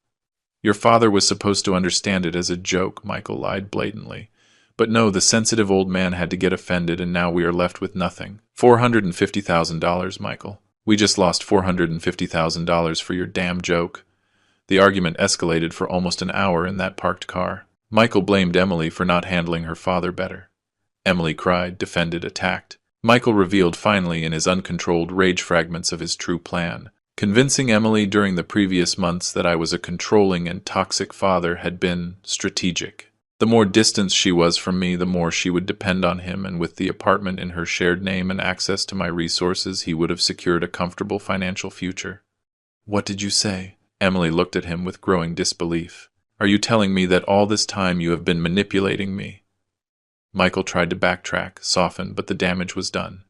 Your father was supposed to understand it as a joke, Michael lied blatantly. But no, the sensitive old man had to get offended, and now we are left with nothing. $450,000, Michael. We just lost $450,000 for your damn joke. The argument escalated for almost an hour in that parked car. Michael blamed Emily for not handling her father better. Emily cried, defended, attacked. Michael revealed finally in his uncontrolled rage fragments of his true plan. Convincing Emily during the previous months that I was a controlling and toxic father had been strategic. The more distant she was from me, the more she would depend on him, and with the apartment in her shared name and access to my resources, he would have secured a comfortable financial future. What did you say? Emily looked at him with growing disbelief. Are you telling me that all this time you have been manipulating me? Michael tried to backtrack, soften, but the damage was done.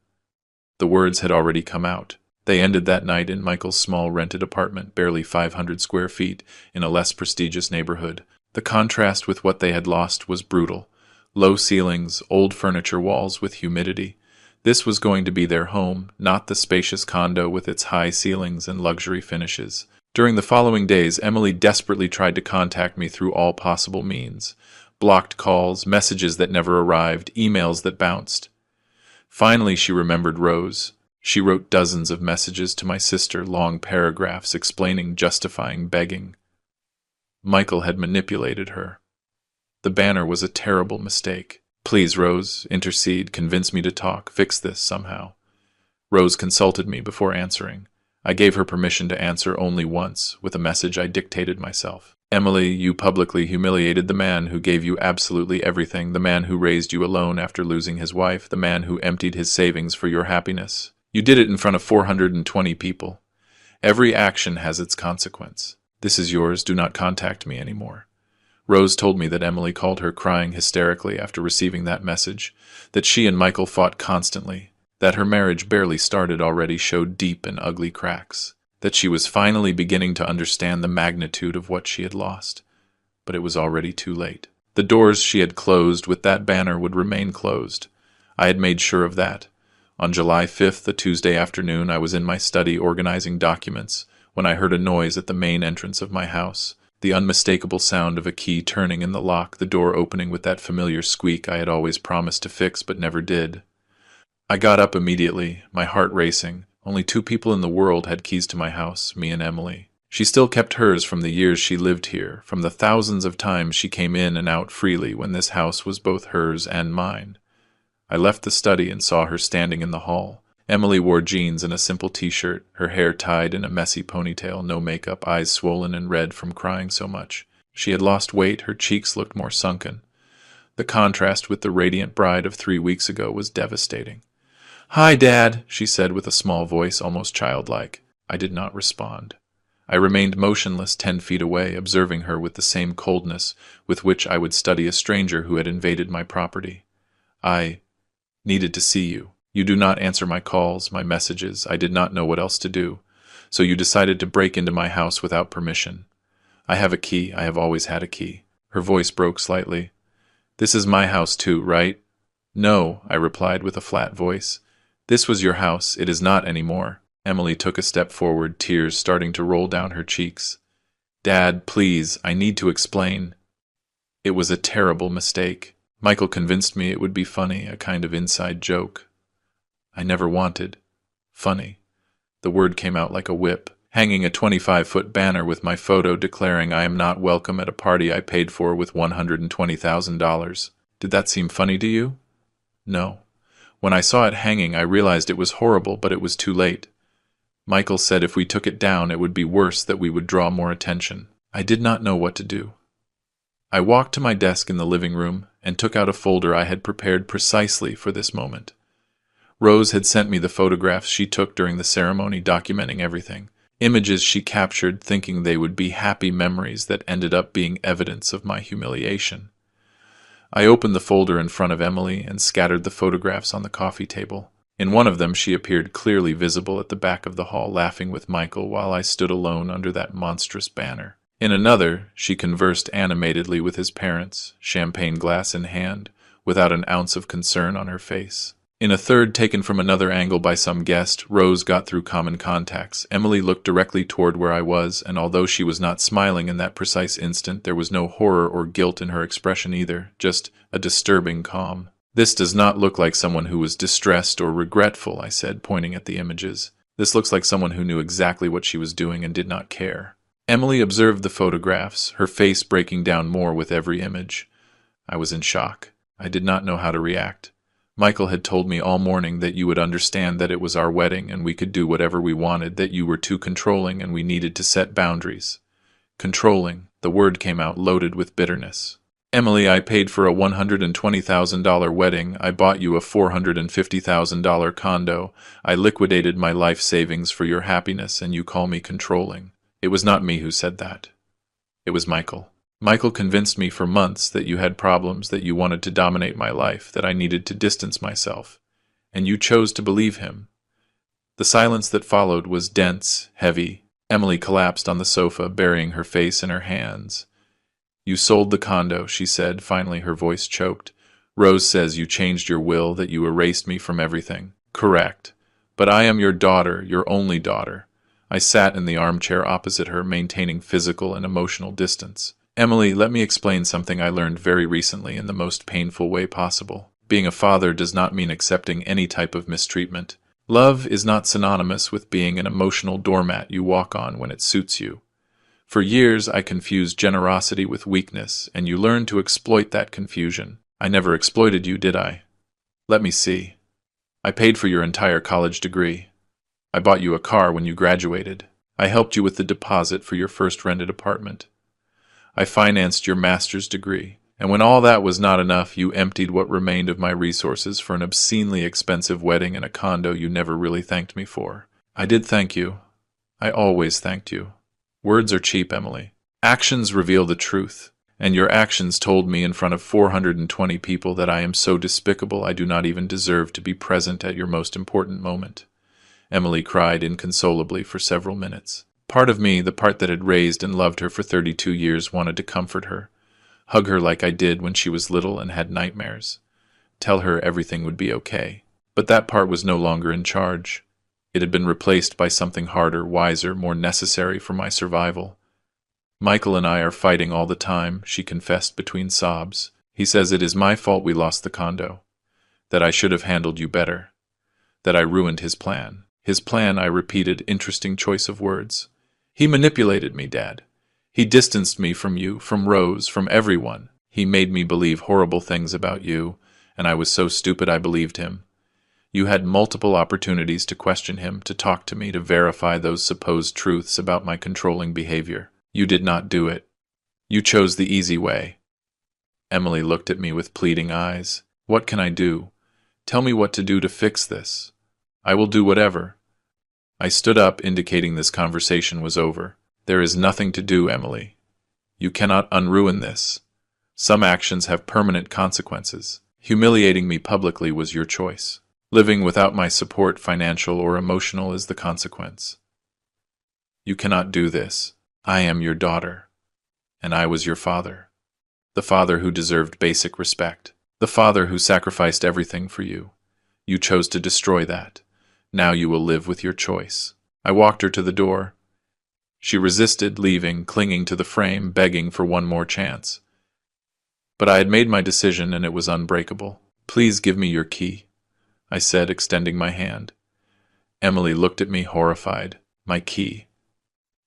The words had already come out. They ended that night in Michael's small rented apartment, barely 500 square feet, in a less prestigious neighborhood. The contrast with what they had lost was brutal. Low ceilings, old furniture walls with humidity. This was going to be their home, not the spacious condo with its high ceilings and luxury finishes. During the following days, Emily desperately tried to contact me through all possible means. Blocked calls, messages that never arrived, emails that bounced. Finally, she remembered Rose. She wrote dozens of messages to my sister, long paragraphs explaining, justifying, begging. Michael had manipulated her. The banner was a terrible mistake. Please, Rose, intercede, convince me to talk, fix this somehow. Rose consulted me before answering. I gave her permission to answer only once, with a message I dictated myself. Emily, you publicly humiliated the man who gave you absolutely everything, the man who raised you alone after losing his wife, the man who emptied his savings for your happiness. You did it in front of 420 people. Every action has its consequence. This is yours, do not contact me anymore. Rose told me that Emily called her crying hysterically after receiving that message, that she and Michael fought constantly, that her marriage barely started already showed deep and ugly cracks, that she was finally beginning to understand the magnitude of what she had lost. But it was already too late. The doors she had closed with that banner would remain closed. I had made sure of that. On July 5th, a Tuesday afternoon, I was in my study organizing documents when I heard a noise at the main entrance of my house. The unmistakable sound of a key turning in the lock, the door opening with that familiar squeak I had always promised to fix but never did. I got up immediately, my heart racing. Only 2 people in the world had keys to my house, me and Emily. She still kept hers from the years she lived here, from the thousands of times she came in and out freely when this house was both hers and mine. I left the study and saw her standing in the hall. Emily wore jeans and a simple t-shirt, her hair tied in a messy ponytail, no makeup, eyes swollen and red from crying so much. She had lost weight, her cheeks looked more sunken. The contrast with the radiant bride of 3 weeks ago was devastating. "Hi, Dad," she said with a small voice, almost childlike. I did not respond. I remained motionless 10 feet away, observing her with the same coldness with which I would study a stranger who had invaded my property. "I needed to see you. You do not answer my calls, my messages. I did not know what else to do. So you decided to break into my house without permission. I have a key. I have always had a key." Her voice broke slightly. "This is my house too, right?" "No," I replied with a flat voice. "This was your house. It is not anymore." Emily took a step forward, tears starting to roll down her cheeks. "Dad, please, I need to explain. It was a terrible mistake. Michael convinced me it would be funny, a kind of inside joke. I never wanted funny." The word came out like a whip. "Hanging a 25-foot banner with my photo declaring I am not welcome at a party I paid for with $120,000. Did that seem funny to you?" "No. When I saw it hanging, I realized it was horrible, but it was too late. Michael said if we took it down, it would be worse, that we would draw more attention. I did not know what to do. I walked to my desk in the living room and took out a folder I had prepared precisely for this moment. Rose had sent me the photographs she took during the ceremony, documenting everything. Images she captured, thinking they would be happy memories that ended up being evidence of my humiliation. I opened the folder in front of Emily and scattered the photographs on the coffee table. In one of them, she appeared clearly visible at the back of the hall, laughing with Michael while I stood alone under that monstrous banner. In another, she conversed animatedly with his parents, champagne glass in hand, without an ounce of concern on her face. In a third, taken from another angle by some guest, Rose got through common contacts. Emily looked directly toward where I was, and although she was not smiling in that precise instant, there was no horror or guilt in her expression either, just a disturbing calm. "This does not look like someone who was distressed or regretful," I said, pointing at the images. "This looks like someone who knew exactly what she was doing and did not care." Emily observed the photographs, her face breaking down more with every image. I was in shock. I did not know how to react. Michael had told me all morning that you would understand that it was our wedding and we could do whatever we wanted, that you were too controlling and we needed to set boundaries. Controlling. The word came out loaded with bitterness. "Emily, I paid for a $120,000 wedding. I bought you a $450,000 condo. I liquidated my life savings for your happiness, and you call me controlling." It was not me who said that. It was Michael. Michael convinced me for months that you had problems, that you wanted to dominate my life, that I needed to distance myself. And you chose to believe him. The silence that followed was dense, heavy. Emily collapsed on the sofa, burying her face in her hands. "You sold the condo," she said. Finally, her voice choked. "Rose says you changed your will, that you erased me from everything." "Correct. But I am your daughter, your only daughter." I sat in the armchair opposite her, maintaining physical and emotional distance. "Emily, let me explain something I learned very recently in the most painful way possible. Being a father does not mean accepting any type of mistreatment. Love is not synonymous with being an emotional doormat you walk on when it suits you. For years, I confused generosity with weakness, and you learn to exploit that confusion. I never exploited you, did I? Let me see. I paid for your entire college degree. I bought you a car when you graduated. I helped you with the deposit for your first rented apartment. I financed your master's degree. And when all that was not enough, you emptied what remained of my resources for an obscenely expensive wedding and a condo you never really thanked me for. I did thank you. I always thanked you. Words are cheap, Emily. Actions reveal the truth. And your actions told me in front of 420 people that I am so despicable I do not even deserve to be present at your most important moment. Emily cried inconsolably for several minutes. Part of me, the part that had raised and loved her for 32 years, wanted to comfort her, hug her like I did when she was little and had nightmares, tell her everything would be okay. But that part was no longer in charge. It had been replaced by something harder, wiser, more necessary for my survival. Michael and I are fighting all the time, she confessed between sobs. He says it is my fault we lost the condo, that I should have handled you better, that I ruined his plan. His plan, I repeated, interesting choice of words. He manipulated me, Dad. He distanced me from you, from Rose, from everyone. He made me believe horrible things about you, and I was so stupid I believed him. You had multiple opportunities to question him, to talk to me, to verify those supposed truths about my controlling behavior. You did not do it. You chose the easy way. Emily looked at me with pleading eyes. What can I do? Tell me what to do to fix this. I will do whatever. I stood up, indicating this conversation was over. There is nothing to do, Emily. You cannot unruin this. Some actions have permanent consequences. Humiliating me publicly was your choice. Living without my support, financial or emotional, is the consequence. You cannot do this. I am your daughter, and I was your father. The father who deserved basic respect. The father who sacrificed everything for you. You chose to destroy that. Now you will live with your choice. I walked her to the door. She resisted, leaving, clinging to the frame, begging for one more chance. But I had made my decision, and it was unbreakable. Please give me your key, I said, extending my hand. Emily looked at me, horrified. My key.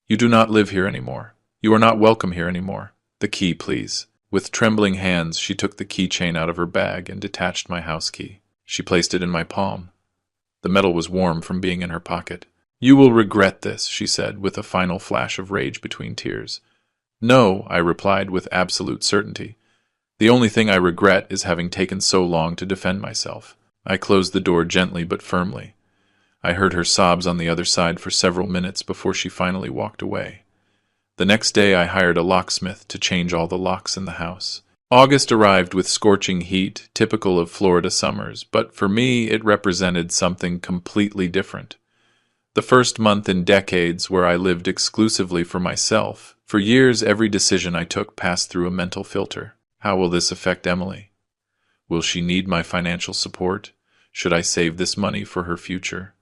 You do not live here anymore. You are not welcome here anymore. The key, please. With trembling hands, she took the keychain out of her bag and detached my house key. She placed it in my palm. The metal was warm from being in her pocket. You will regret this, she said, with a final flash of rage between tears. No, I replied with absolute certainty. The only thing I regret is having taken so long to defend myself. I closed the door gently but firmly. I heard her sobs on the other side for several minutes before she finally walked away. The next day I hired a locksmith to change all the locks in the house. August arrived with scorching heat, typical of Florida summers, but for me it represented something completely different. The first month in decades where I lived exclusively for myself. For years, every decision I took passed through a mental filter. How will this affect Emily? Will she need my financial support? Should I save this money for her future?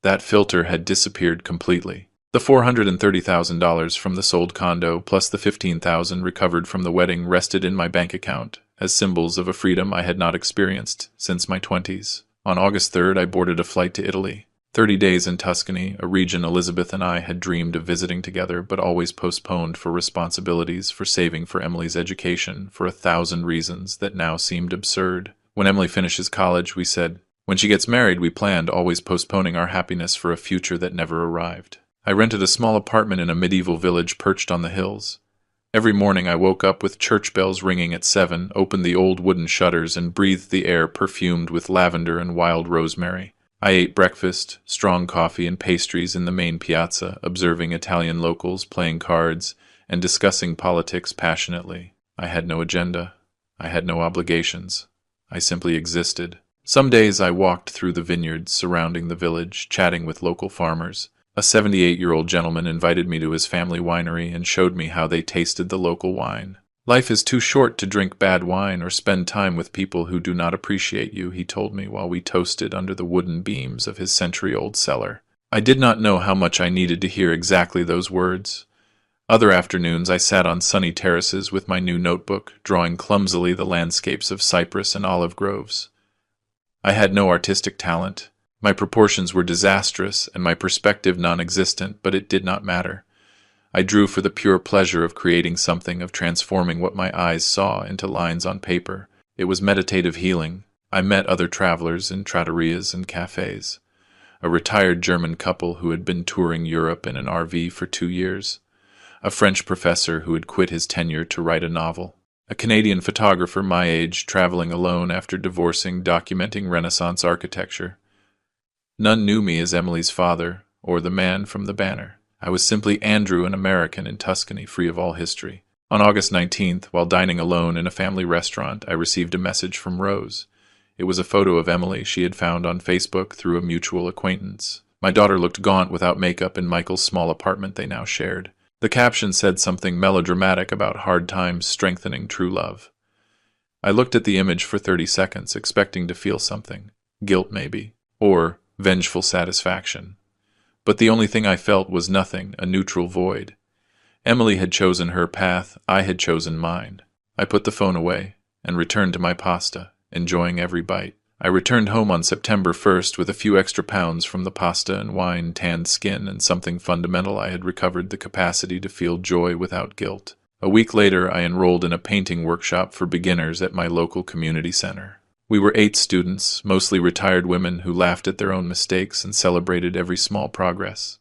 That filter had disappeared completely. The $430,000 from the sold condo, plus the $15,000 recovered from the wedding, rested in my bank account as symbols of a freedom I had not experienced since my 20s. On August 3rd, I boarded a flight to Italy. 30 days in Tuscany, a region Elizabeth and I had dreamed of visiting together, but always postponed for responsibilities, for saving for Emily's education, for 1,000 reasons that now seemed absurd. When Emily finishes college, we said, when she gets married, we planned, always postponing our happiness for a future that never arrived. I rented a small apartment in a medieval village perched on the hills. Every morning I woke up with church bells ringing at 7, opened the old wooden shutters, and breathed the air perfumed with lavender and wild rosemary. I ate breakfast, strong coffee, and pastries in the main piazza, observing Italian locals, playing cards, and discussing politics passionately. I had no agenda. I had no obligations. I simply existed. Some days I walked through the vineyards surrounding the village, chatting with local farmers. A 78-year-old gentleman invited me to his family winery and showed me how they tasted the local wine. Life is too short to drink bad wine or spend time with people who do not appreciate you, he told me while we toasted under the wooden beams of his century-old cellar. I did not know how much I needed to hear exactly those words. Other afternoons I sat on sunny terraces with my new notebook, drawing clumsily the landscapes of cypress and olive groves. I had no artistic talent. My proportions were disastrous and my perspective non-existent, but it did not matter. I drew for the pure pleasure of creating something, of transforming what my eyes saw into lines on paper. It was meditative healing. I met other travelers in trattorias and cafes. A retired German couple who had been touring Europe in an RV for 2 years. A French professor who had quit his tenure to write a novel. A Canadian photographer my age, traveling alone after divorcing, documenting Renaissance architecture. None knew me as Emily's father, or the man from the banner. I was simply Andrew, an American in Tuscany, free of all history. On August 19th, while dining alone in a family restaurant, I received a message from Rose. It was a photo of Emily she had found on Facebook through a mutual acquaintance. My daughter looked gaunt without makeup in Michael's small apartment they now shared. The caption said something melodramatic about hard times strengthening true love. I looked at the image for 30 seconds, expecting to feel something. Guilt, maybe. Or vengeful satisfaction. But the only thing I felt was nothing, a neutral void. Emily had chosen her path, I had chosen mine. I put the phone away and returned to my pasta, enjoying every bite. I returned home on September 1st with a few extra pounds from the pasta and wine, tanned skin, and something fundamental. I had recovered the capacity to feel joy without guilt. A week later, I enrolled in a painting workshop for beginners at my local community center. We were 8 students, mostly retired women who laughed at their own mistakes and celebrated every small progress.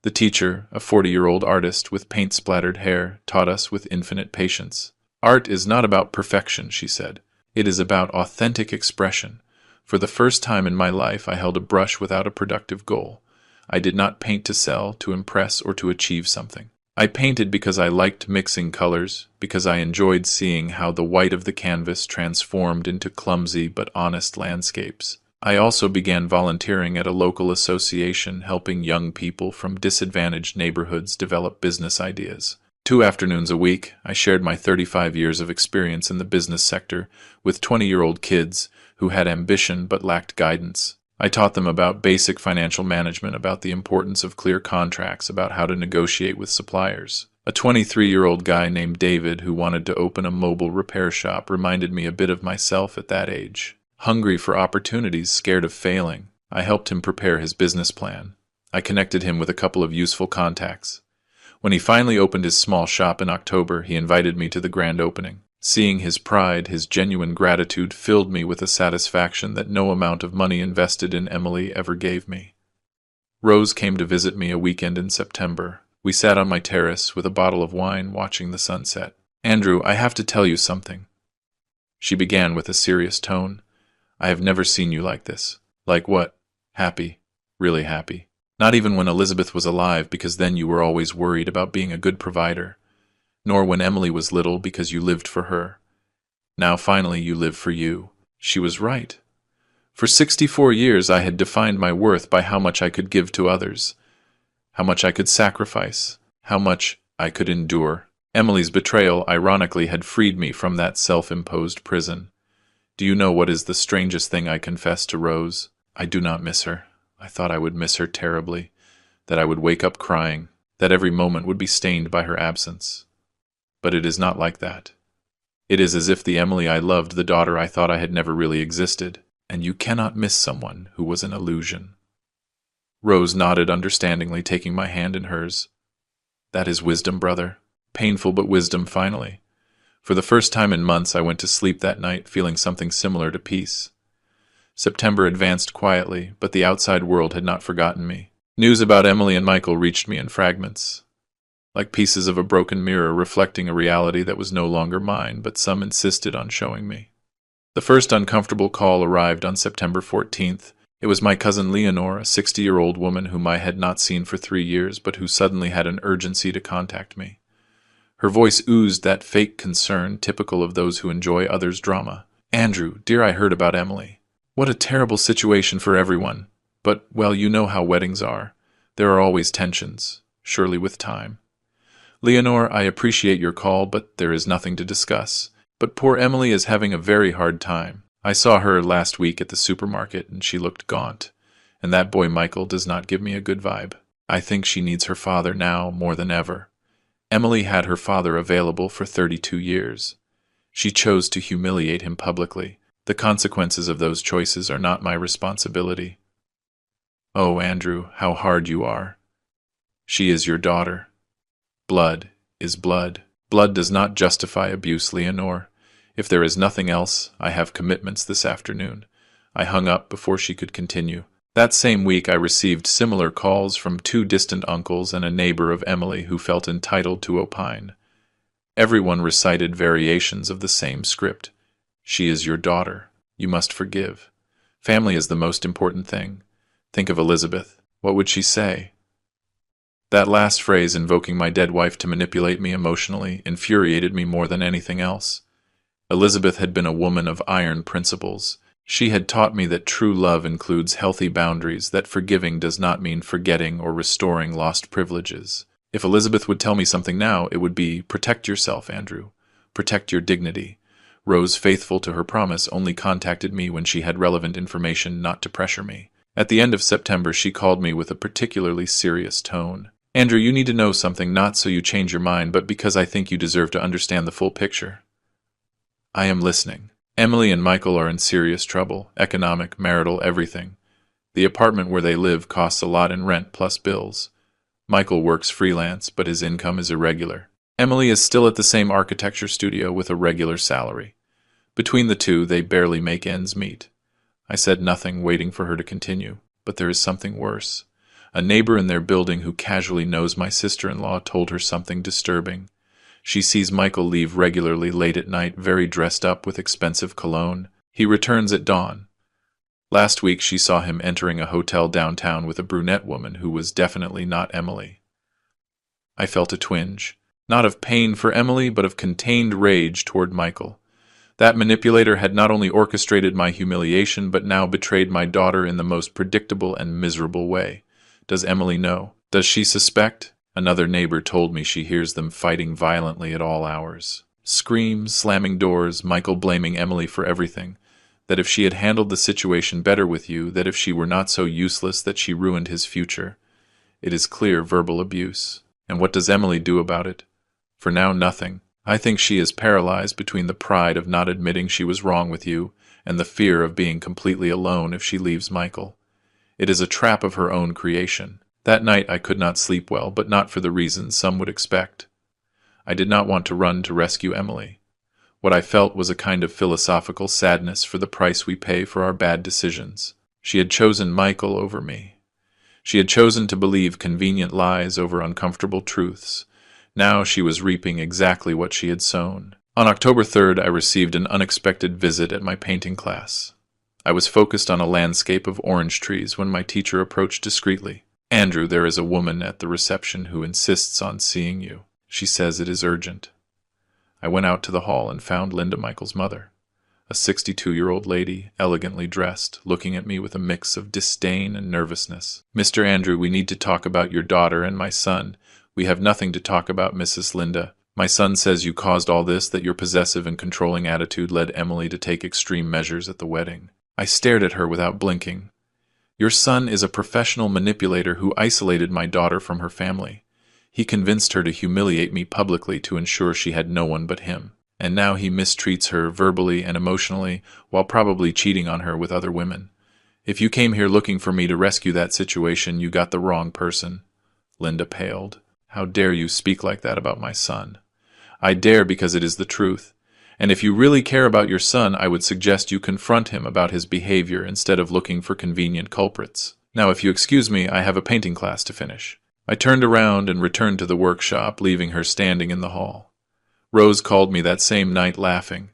The teacher, a 40-year-old artist with paint-splattered hair, taught us with infinite patience. Art is not about perfection, she said. It is about authentic expression. For the first time in my life, I held a brush without a productive goal. I did not paint to sell, to impress, or to achieve something. I painted because I liked mixing colors, because I enjoyed seeing how the white of the canvas transformed into clumsy but honest landscapes. I also began volunteering at a local association helping young people from disadvantaged neighborhoods develop business ideas. 2 afternoons a week, I shared my 35 years of experience in the business sector with 20-year-old kids who had ambition but lacked guidance. I taught them about basic financial management, about the importance of clear contracts, about how to negotiate with suppliers. A 23-year-old guy named David who wanted to open a mobile repair shop reminded me a bit of myself at that age. Hungry for opportunities, scared of failing, I helped him prepare his business plan. I connected him with a couple of useful contacts. When he finally opened his small shop in October, he invited me to the grand opening. Seeing his pride, his genuine gratitude filled me with a satisfaction that no amount of money invested in Emily ever gave me. Rose came to visit me a weekend in September. We sat on my terrace with a bottle of wine watching the sunset. "Andrew, I have to tell you something." She began with a serious tone. "I have never seen you like this." "Like what?" "Happy. Really happy. Not even when Elizabeth was alive, because then you were always worried about being a good provider. Nor when Emily was little, because you lived for her. Now finally you live for you." She was right. For 64 years I had defined my worth by how much I could give to others, how much I could sacrifice, how much I could endure. Emily's betrayal, ironically, had freed me from that self-imposed prison. Do you know what is the strangest thing I confessed to Rose? I do not miss her. I thought I would miss her terribly, that I would wake up crying, that every moment would be stained by her absence. But it is not like that. It is as if the Emily I loved, the daughter I thought I had never really existed, and you cannot miss someone who was an illusion. Rose nodded understandingly, taking my hand in hers. That is wisdom, brother. Painful, but wisdom finally. For the first time in months, I went to sleep that night feeling something similar to peace. September advanced quietly, but the outside world had not forgotten me. News about Emily and Michael reached me in fragments, like pieces of a broken mirror reflecting a reality that was no longer mine, but some insisted on showing me. The first uncomfortable call arrived on September 14th. It was my cousin Leonore, a 60-year-old woman whom I had not seen for 3 years, but who suddenly had an urgency to contact me. Her voice oozed that fake concern typical of those who enjoy others' drama. "Andrew, dear, I heard about Emily. What a terrible situation for everyone. But, well, you know how weddings are. There are always tensions, surely with time. Leonore, I appreciate your call, but there is nothing to discuss. But poor Emily is having a very hard time. I saw her last week at the supermarket, and she looked gaunt. And that boy Michael does not give me a good vibe. I think she needs her father now more than ever. Emily had her father available for 32 years. She chose to humiliate him publicly. The consequences of those choices are not my responsibility. Oh, Andrew, how hard you are. She is your daughter. Blood is blood. Blood does not justify abuse, Leonore. If there is nothing else, I have commitments this afternoon." I hung up before she could continue. That same week I received similar calls from 2 distant uncles and a neighbor of Emily who felt entitled to opine. Everyone recited variations of the same script. She is your daughter. You must forgive. Family is the most important thing. Think of Elizabeth. What would she say? That last phrase, invoking my dead wife to manipulate me emotionally, infuriated me more than anything else. Elizabeth had been a woman of iron principles. She had taught me that true love includes healthy boundaries, that forgiving does not mean forgetting or restoring lost privileges. If Elizabeth would tell me something now, it would be, protect yourself, Andrew. Protect your dignity. Rose, faithful to her promise, only contacted me when she had relevant information, not to pressure me. At the end of September, she called me with a particularly serious tone. "Andrew, you need to know something, not so you change your mind, but because I think you deserve to understand the full picture." "I am listening." "Emily and Michael are in serious trouble, economic, marital, everything. The apartment where they live costs a lot in rent plus bills. Michael works freelance, but his income is irregular. Emily is still at the same architecture studio with a regular salary. Between the two, they barely make ends meet. I said nothing, waiting for her to continue. But there is something worse. A neighbor in their building who casually knows my sister-in-law told her something disturbing. She sees Michael leave regularly late at night, very dressed up with expensive cologne. He returns at dawn. Last week she saw him entering a hotel downtown with a brunette woman who was definitely not Emily. I felt a twinge, not of pain for Emily, but of contained rage toward Michael. That manipulator had not only orchestrated my humiliation, but now betrayed my daughter in the most predictable and miserable way. Does Emily know? Does she suspect? Another neighbor told me she hears them fighting violently at all hours. Screams, slamming doors, Michael blaming Emily for everything. That if she had handled the situation better with you, that if she were not so useless that she ruined his future. It is clear verbal abuse. And what does Emily do about it? For now, nothing. I think she is paralyzed between the pride of not admitting she was wrong with you and the fear of being completely alone if she leaves Michael. It is a trap of her own creation. That night I could not sleep well, but not for the reasons some would expect. I did not want to run to rescue Emily. What I felt was a kind of philosophical sadness for the price we pay for our bad decisions. She had chosen Michael over me. She had chosen to believe convenient lies over uncomfortable truths. Now she was reaping exactly what she had sown. On October 3rd, I received an unexpected visit at my painting class. I was focused on a landscape of orange trees when my teacher approached discreetly. "Andrew, there is a woman at the reception who insists on seeing you. She says it is urgent." I went out to the hall and found Linda, Michael's mother. A 62-year-old lady, elegantly dressed, looking at me with a mix of disdain and nervousness. "Mr. Andrew, we need to talk about your daughter and my son. We have nothing to talk about, Mrs. Linda. My son says you caused all this, that your possessive and controlling attitude led Emily to take extreme measures at the wedding." I stared at her without blinking. "Your son is a professional manipulator who isolated my daughter from her family. He convinced her to humiliate me publicly to ensure she had no one but him. And now he mistreats her verbally and emotionally, while probably cheating on her with other women. If you came here looking for me to rescue that situation, you got the wrong person." Linda paled. "How dare you speak like that about my son?" "I dare because it is the truth. And if you really care about your son, I would suggest you confront him about his behavior instead of looking for convenient culprits. Now, if you excuse me, I have a painting class to finish." I turned around and returned to the workshop, leaving her standing in the hall. Rose called me that same night laughing.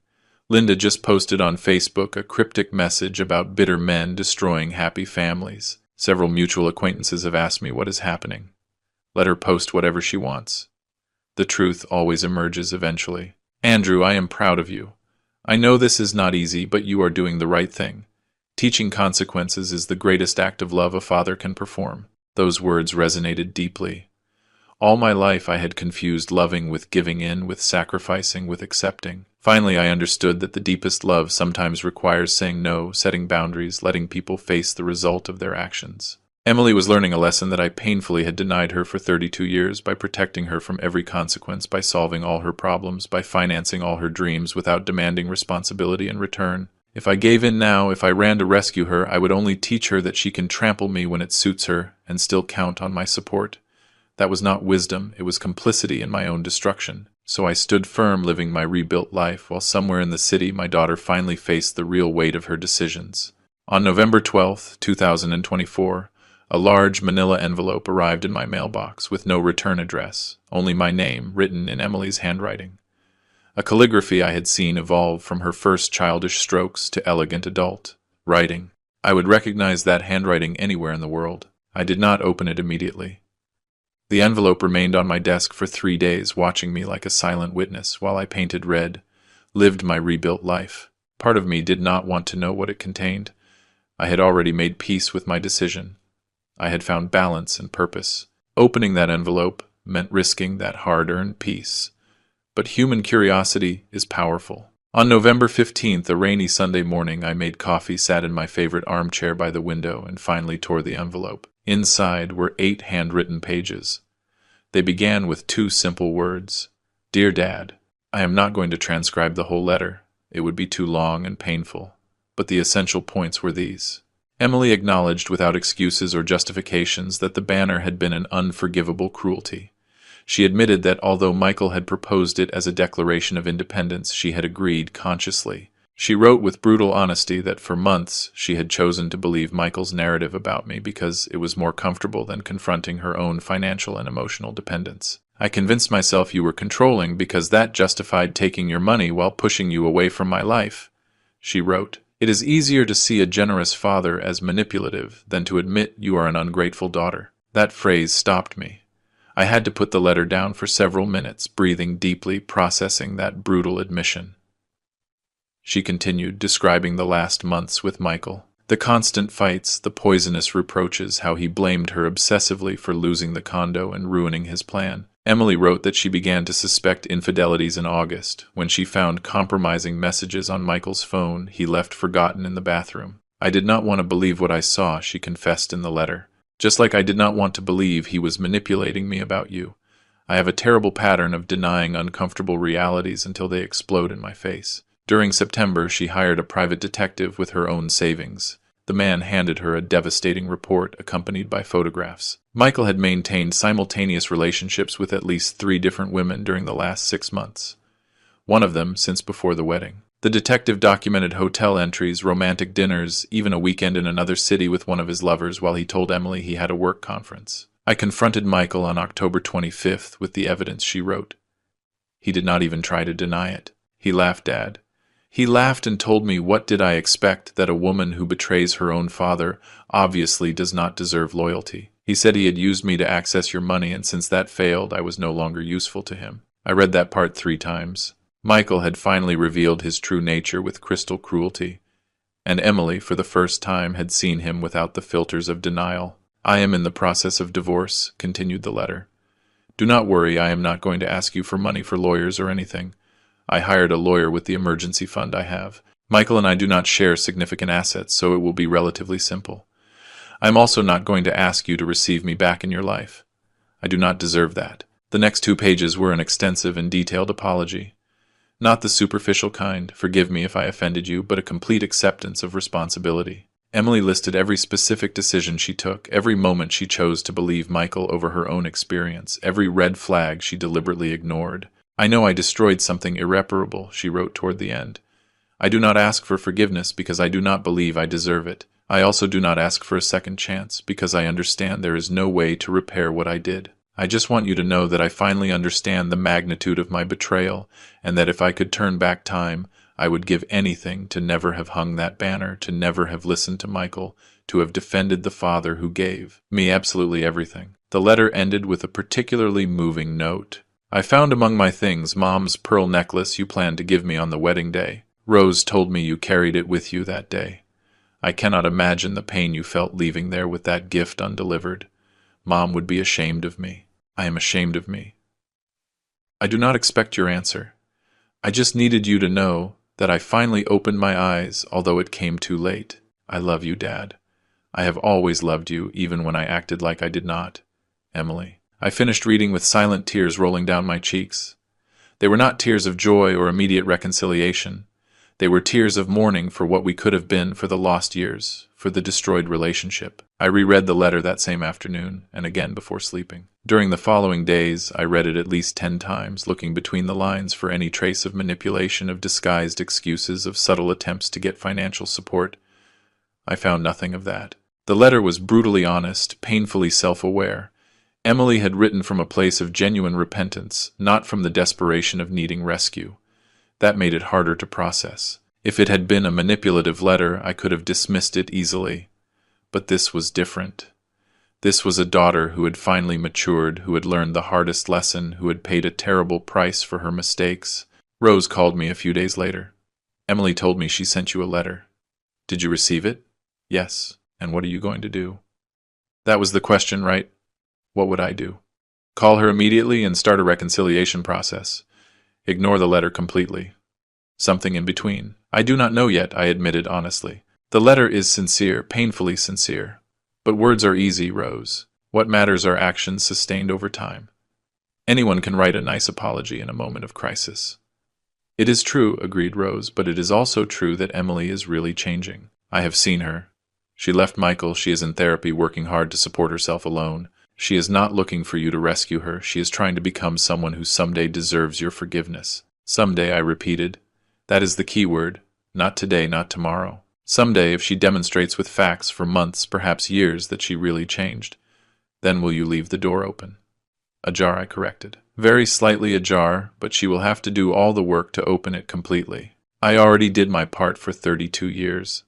Linda just posted on Facebook a cryptic message about bitter men destroying happy families. Several mutual acquaintances have asked me what is happening. Let her post whatever she wants. The truth always emerges eventually. "Andrew, I am proud of you. I know this is not easy, but you are doing the right thing. Teaching consequences is the greatest act of love a father can perform." Those words resonated deeply. All my life I had confused loving with giving in, with sacrificing with accepting. Finally I understood that the deepest love sometimes requires saying no, setting boundaries, letting people face the result of their actions. Emily was learning a lesson that I painfully had denied her for 32 years by protecting her from every consequence, by solving all her problems, by financing all her dreams without demanding responsibility in return. If I gave in now, if I ran to rescue her, I would only teach her that she can trample me when it suits her and still count on my support. That was not wisdom, it was complicity in my own destruction. So I stood firm, living my rebuilt life, while somewhere in the city my daughter finally faced the real weight of her decisions. On November 12, 2024, a large manila envelope arrived in my mailbox with no return address, only my name written in Emily's handwriting. A calligraphy I had seen evolve from her first childish strokes to elegant adult writing. I would recognize that handwriting anywhere in the world. I did not open it immediately. The envelope remained on my desk for 3 days, watching me like a silent witness while I painted red, lived my rebuilt life. Part of me did not want to know what it contained. I had already made peace with my decision. I had found balance and purpose. Opening that envelope meant risking that hard-earned peace. But human curiosity is powerful. On November 15th, a rainy Sunday morning, I made coffee, sat in my favorite armchair by the window, and finally tore the envelope. Inside were 8 handwritten pages. They began with 2 simple words. "Dear Dad." I am not going to transcribe the whole letter. It would be too long and painful. But the essential points were these. Emily acknowledged without excuses or justifications that the banner had been an unforgivable cruelty. She admitted that although Michael had proposed it as a declaration of independence, she had agreed consciously. She wrote with brutal honesty that for months she had chosen to believe Michael's narrative about me because it was more comfortable than confronting her own financial and emotional dependence. I convinced myself you were controlling because that justified taking your money while pushing you away from my life, she wrote. It is easier to see a generous father as manipulative than to admit you are an ungrateful daughter. That phrase stopped me. I had to put the letter down for several minutes, breathing deeply, processing that brutal admission. She continued, describing the last months with Michael. The constant fights, the poisonous reproaches, how he blamed her obsessively for losing the condo and ruining his plan. Emily wrote that she began to suspect infidelities in August, when she found compromising messages on Michael's phone he left forgotten in the bathroom. I did not want to believe what I saw, she confessed in the letter. Just like I did not want to believe he was manipulating me about you. I have a terrible pattern of denying uncomfortable realities until they explode in my face. During September, she hired a private detective with her own savings. The man handed her a devastating report accompanied by photographs. Michael had maintained simultaneous relationships with at least 3 different women during the last 6 months. One of them since before the wedding. The detective documented hotel entries, romantic dinners, even a weekend in another city with one of his lovers while he told Emily he had a work conference. I confronted Michael on October 25th with the evidence, she wrote. He did not even try to deny it. He laughed, Dad. He laughed and told me, what did I expect, that a woman who betrays her own father obviously does not deserve loyalty. He said he had used me to access your money, and since that failed, I was no longer useful to him. I read that part 3 times. Michael had finally revealed his true nature with crystal cruelty, and Emily, for the first time, had seen him without the filters of denial. I am in the process of divorce, continued the letter. Do not worry, I am not going to ask you for money for lawyers or anything. I hired a lawyer with the emergency fund I have. Michael and I do not share significant assets, so it will be relatively simple. I am also not going to ask you to receive me back in your life. I do not deserve that. The next 2 pages were an extensive and detailed apology. Not the superficial kind, forgive me if I offended you, but a complete acceptance of responsibility. Emily listed every specific decision she took, every moment she chose to believe Michael over her own experience, every red flag she deliberately ignored. I know I destroyed something irreparable, she wrote toward the end. I do not ask for forgiveness because I do not believe I deserve it. I also do not ask for a second chance because I understand there is no way to repair what I did. I just want you to know that I finally understand the magnitude of my betrayal, and that if I could turn back time, I would give anything to never have hung that banner, to never have listened to Michael, to have defended the father who gave me absolutely everything. The letter ended with a particularly moving note. I found among my things Mom's pearl necklace you planned to give me on the wedding day. Rose told me you carried it with you that day. I cannot imagine the pain you felt leaving there with that gift undelivered. Mom would be ashamed of me. I am ashamed of me. I do not expect your answer. I just needed you to know that I finally opened my eyes, although it came too late. I love you, Dad. I have always loved you, even when I acted like I did not. Emily. I finished reading with silent tears rolling down my cheeks. They were not tears of joy or immediate reconciliation. They were tears of mourning for what we could have been, for the lost years, for the destroyed relationship. I reread the letter that same afternoon, and again before sleeping. During the following days, I read it at least 10 times, looking between the lines for any trace of manipulation, of disguised excuses, of subtle attempts to get financial support. I found nothing of that. The letter was brutally honest, painfully self-aware. Emily had written from a place of genuine repentance, not from the desperation of needing rescue. That made it harder to process. If it had been a manipulative letter, I could have dismissed it easily. But this was different. This was a daughter who had finally matured, who had learned the hardest lesson, who had paid a terrible price for her mistakes. Rose called me a few days later. Emily told me she sent you a letter. Did you receive it? Yes. And what are you going to do? That was the question, right? What would I do? Call her immediately and start a reconciliation process. Ignore the letter completely. Something in between. I do not know yet, I admitted honestly. The letter is sincere, painfully sincere. But words are easy, Rose. What matters are actions sustained over time. Anyone can write a nice apology in a moment of crisis. It is true, agreed Rose, but it is also true that Emily is really changing. I have seen her. She left Michael, she is in therapy working hard to support herself alone. She is not looking for you to rescue her, she is trying to become someone who someday deserves your forgiveness. Someday, I repeated. That is the key word. Not today, not tomorrow. Someday, if she demonstrates with facts for months, perhaps years, that she really changed, then will you leave the door open? Ajar, I corrected. Very slightly ajar, but she will have to do all the work to open it completely. I already did my part for 32 years.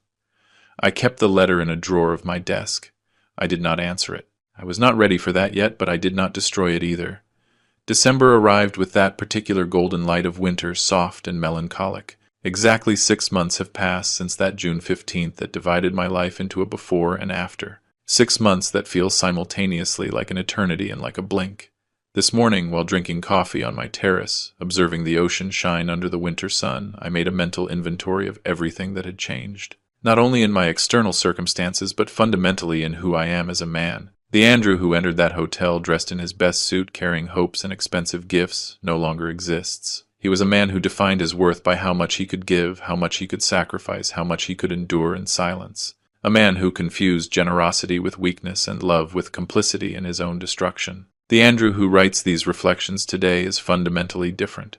I kept the letter in a drawer of my desk. I did not answer it. I was not ready for that yet, but I did not destroy it either. December arrived with that particular golden light of winter, soft and melancholic. Exactly 6 months have passed since that June 15th that divided my life into a before and after. 6 months that feel simultaneously like an eternity and like a blink. This morning, while drinking coffee on my terrace, observing the ocean shine under the winter sun, I made a mental inventory of everything that had changed. Not only in my external circumstances, but fundamentally in who I am as a man. The Andrew who entered that hotel dressed in his best suit, carrying hopes and expensive gifts, no longer exists. He was a man who defined his worth by how much he could give, how much he could sacrifice, how much he could endure in silence. A man who confused generosity with weakness and love with complicity in his own destruction. The Andrew who writes these reflections today is fundamentally different.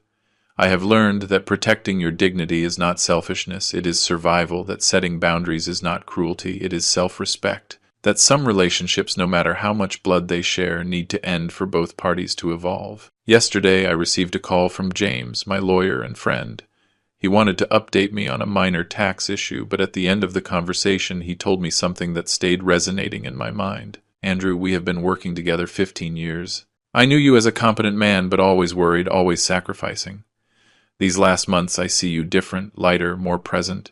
I have learned that protecting your dignity is not selfishness, it is survival, that setting boundaries is not cruelty, it is self-respect, that some relationships, no matter how much blood they share, need to end for both parties to evolve. Yesterday I received a call from James, my lawyer and friend. He wanted to update me on a minor tax issue, but at the end of the conversation he told me something that stayed resonating in my mind. Andrew, we have been working together 15 years. I knew you as a competent man, but always worried, always sacrificing. These last months I see you different, lighter, more present.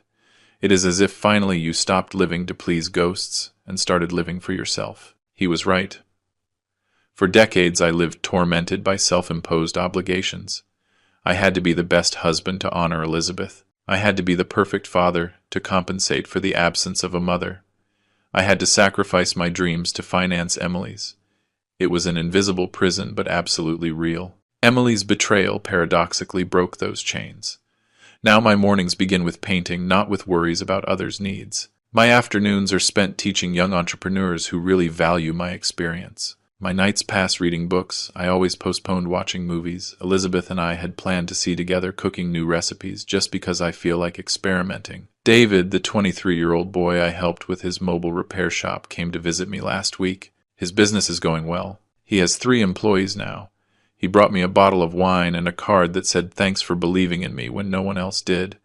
It is as if finally you stopped living to please ghosts and started living for yourself. He was right. For decades I lived tormented by self-imposed obligations. I had to be the best husband to honor Elizabeth. I had to be the perfect father to compensate for the absence of a mother. I had to sacrifice my dreams to finance Emily's. It was an invisible prison, but absolutely real. Emily's betrayal paradoxically broke those chains. Now my mornings begin with painting, not with worries about others' needs. My afternoons are spent teaching young entrepreneurs who really value my experience. My nights pass reading books. I always postponed watching movies. Elizabeth and I had planned to see together, cooking new recipes, just because I feel like experimenting. David, the 23-year-old boy I helped with his mobile repair shop, came to visit me last week. His business is going well. He has 3 employees now. He brought me a bottle of wine and a card that said thanks for believing in me when no one else did.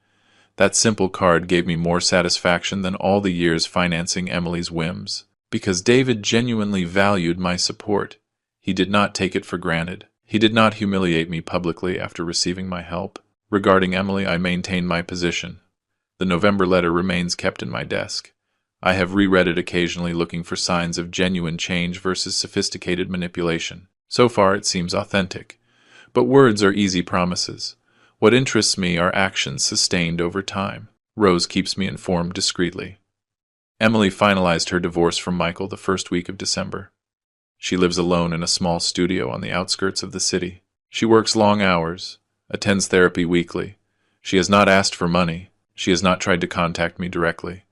That simple card gave me more satisfaction than all the years financing Emily's whims. Because David genuinely valued my support. He did not take it for granted. He did not humiliate me publicly after receiving my help. Regarding Emily, I maintained my position. The November letter remains kept in my desk. I have reread it occasionally, looking for signs of genuine change versus sophisticated manipulation. So far it seems authentic. But words are easy promises. What interests me are actions sustained over time. Rose keeps me informed discreetly. Emily finalized her divorce from Michael the first week of December. She lives alone in a small studio on the outskirts of the city. She works long hours, attends therapy weekly. She has not asked for money. She has not tried to contact me directly.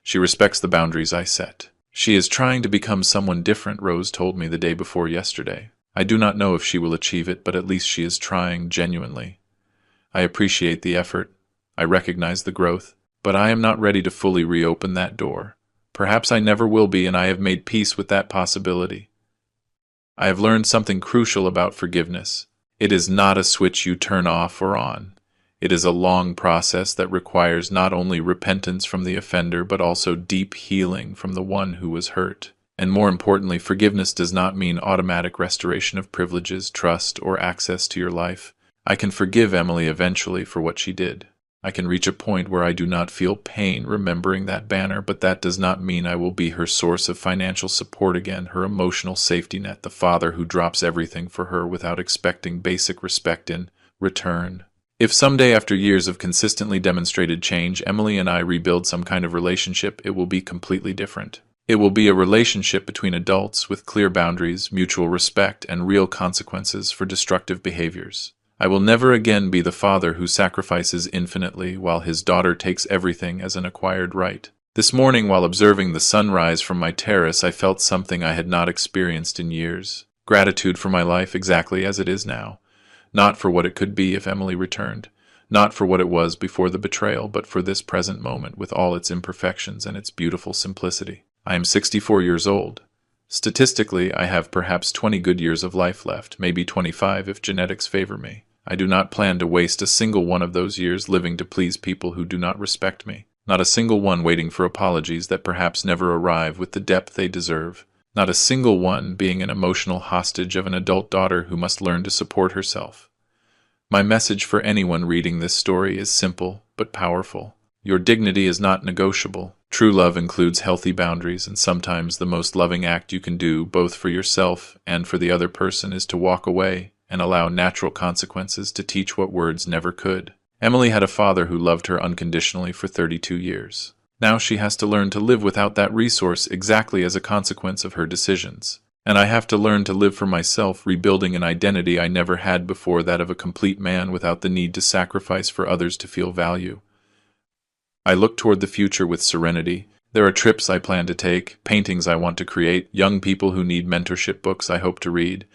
She respects the boundaries I set. She is trying to become someone different, Rose told me the day before yesterday. I do not know if she will achieve it, but at least she is trying genuinely. I appreciate the effort. I recognize the growth. But I am not ready to fully reopen that door. Perhaps I never will be, and I have made peace with that possibility. I have learned something crucial about forgiveness. It is not a switch you turn off or on. It is a long process that requires not only repentance from the offender, but also deep healing from the one who was hurt. And more importantly, forgiveness does not mean automatic restoration of privileges, trust, or access to your life. I can forgive Emily eventually for what she did. I can reach a point where I do not feel pain remembering that banner, but that does not mean I will be her source of financial support again, her emotional safety net, the father who drops everything for her without expecting basic respect in return. If someday, after years of consistently demonstrated change, Emily and I rebuild some kind of relationship, it will be completely different. It will be a relationship between adults with clear boundaries, mutual respect, and real consequences for destructive behaviors. I will never again be the father who sacrifices infinitely while his daughter takes everything as an acquired right. This morning, while observing the sunrise from my terrace, I felt something I had not experienced in years. Gratitude for my life exactly as it is now. Not for what it could be if Emily returned. Not for what it was before the betrayal, but for this present moment with all its imperfections and its beautiful simplicity. I am 64 years old. Statistically, I have perhaps 20 good years of life left, maybe 25 if genetics favor me. I do not plan to waste a single one of those years living to please people who do not respect me. Not a single one waiting for apologies that perhaps never arrive with the depth they deserve. Not a single one being an emotional hostage of an adult daughter who must learn to support herself. My message for anyone reading this story is simple but powerful. Your dignity is not negotiable. True love includes healthy boundaries, and sometimes the most loving act you can do, both for yourself and for the other person, is to walk away and allow natural consequences to teach what words never could. Emily had a father who loved her unconditionally for 32 years. Now she has to learn to live without that resource exactly as a consequence of her decisions. And I have to learn to live for myself, rebuilding an identity I never had before, that of a complete man without the need to sacrifice for others to feel value. I look toward the future with serenity. There are trips I plan to take, paintings I want to create, young people who need mentorship books I hope to read.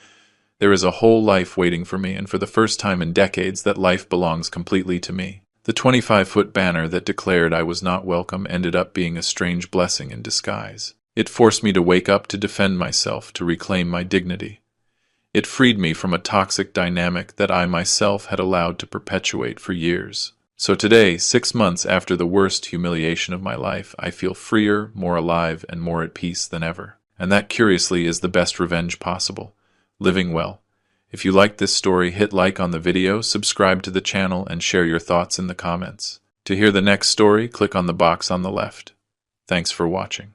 There is a whole life waiting for me, and for the first time in decades, that life belongs completely to me. The 25-foot banner that declared I was not welcome ended up being a strange blessing in disguise. It forced me to wake up, to defend myself, to reclaim my dignity. It freed me from a toxic dynamic that I myself had allowed to perpetuate for years. So today, 6 months after the worst humiliation of my life, I feel freer, more alive, and more at peace than ever. And that, curiously, is the best revenge possible. Living well. If you liked this story, hit like on the video, subscribe to the channel, and share your thoughts in the comments. To hear the next story, click on the box on the left. Thanks for watching.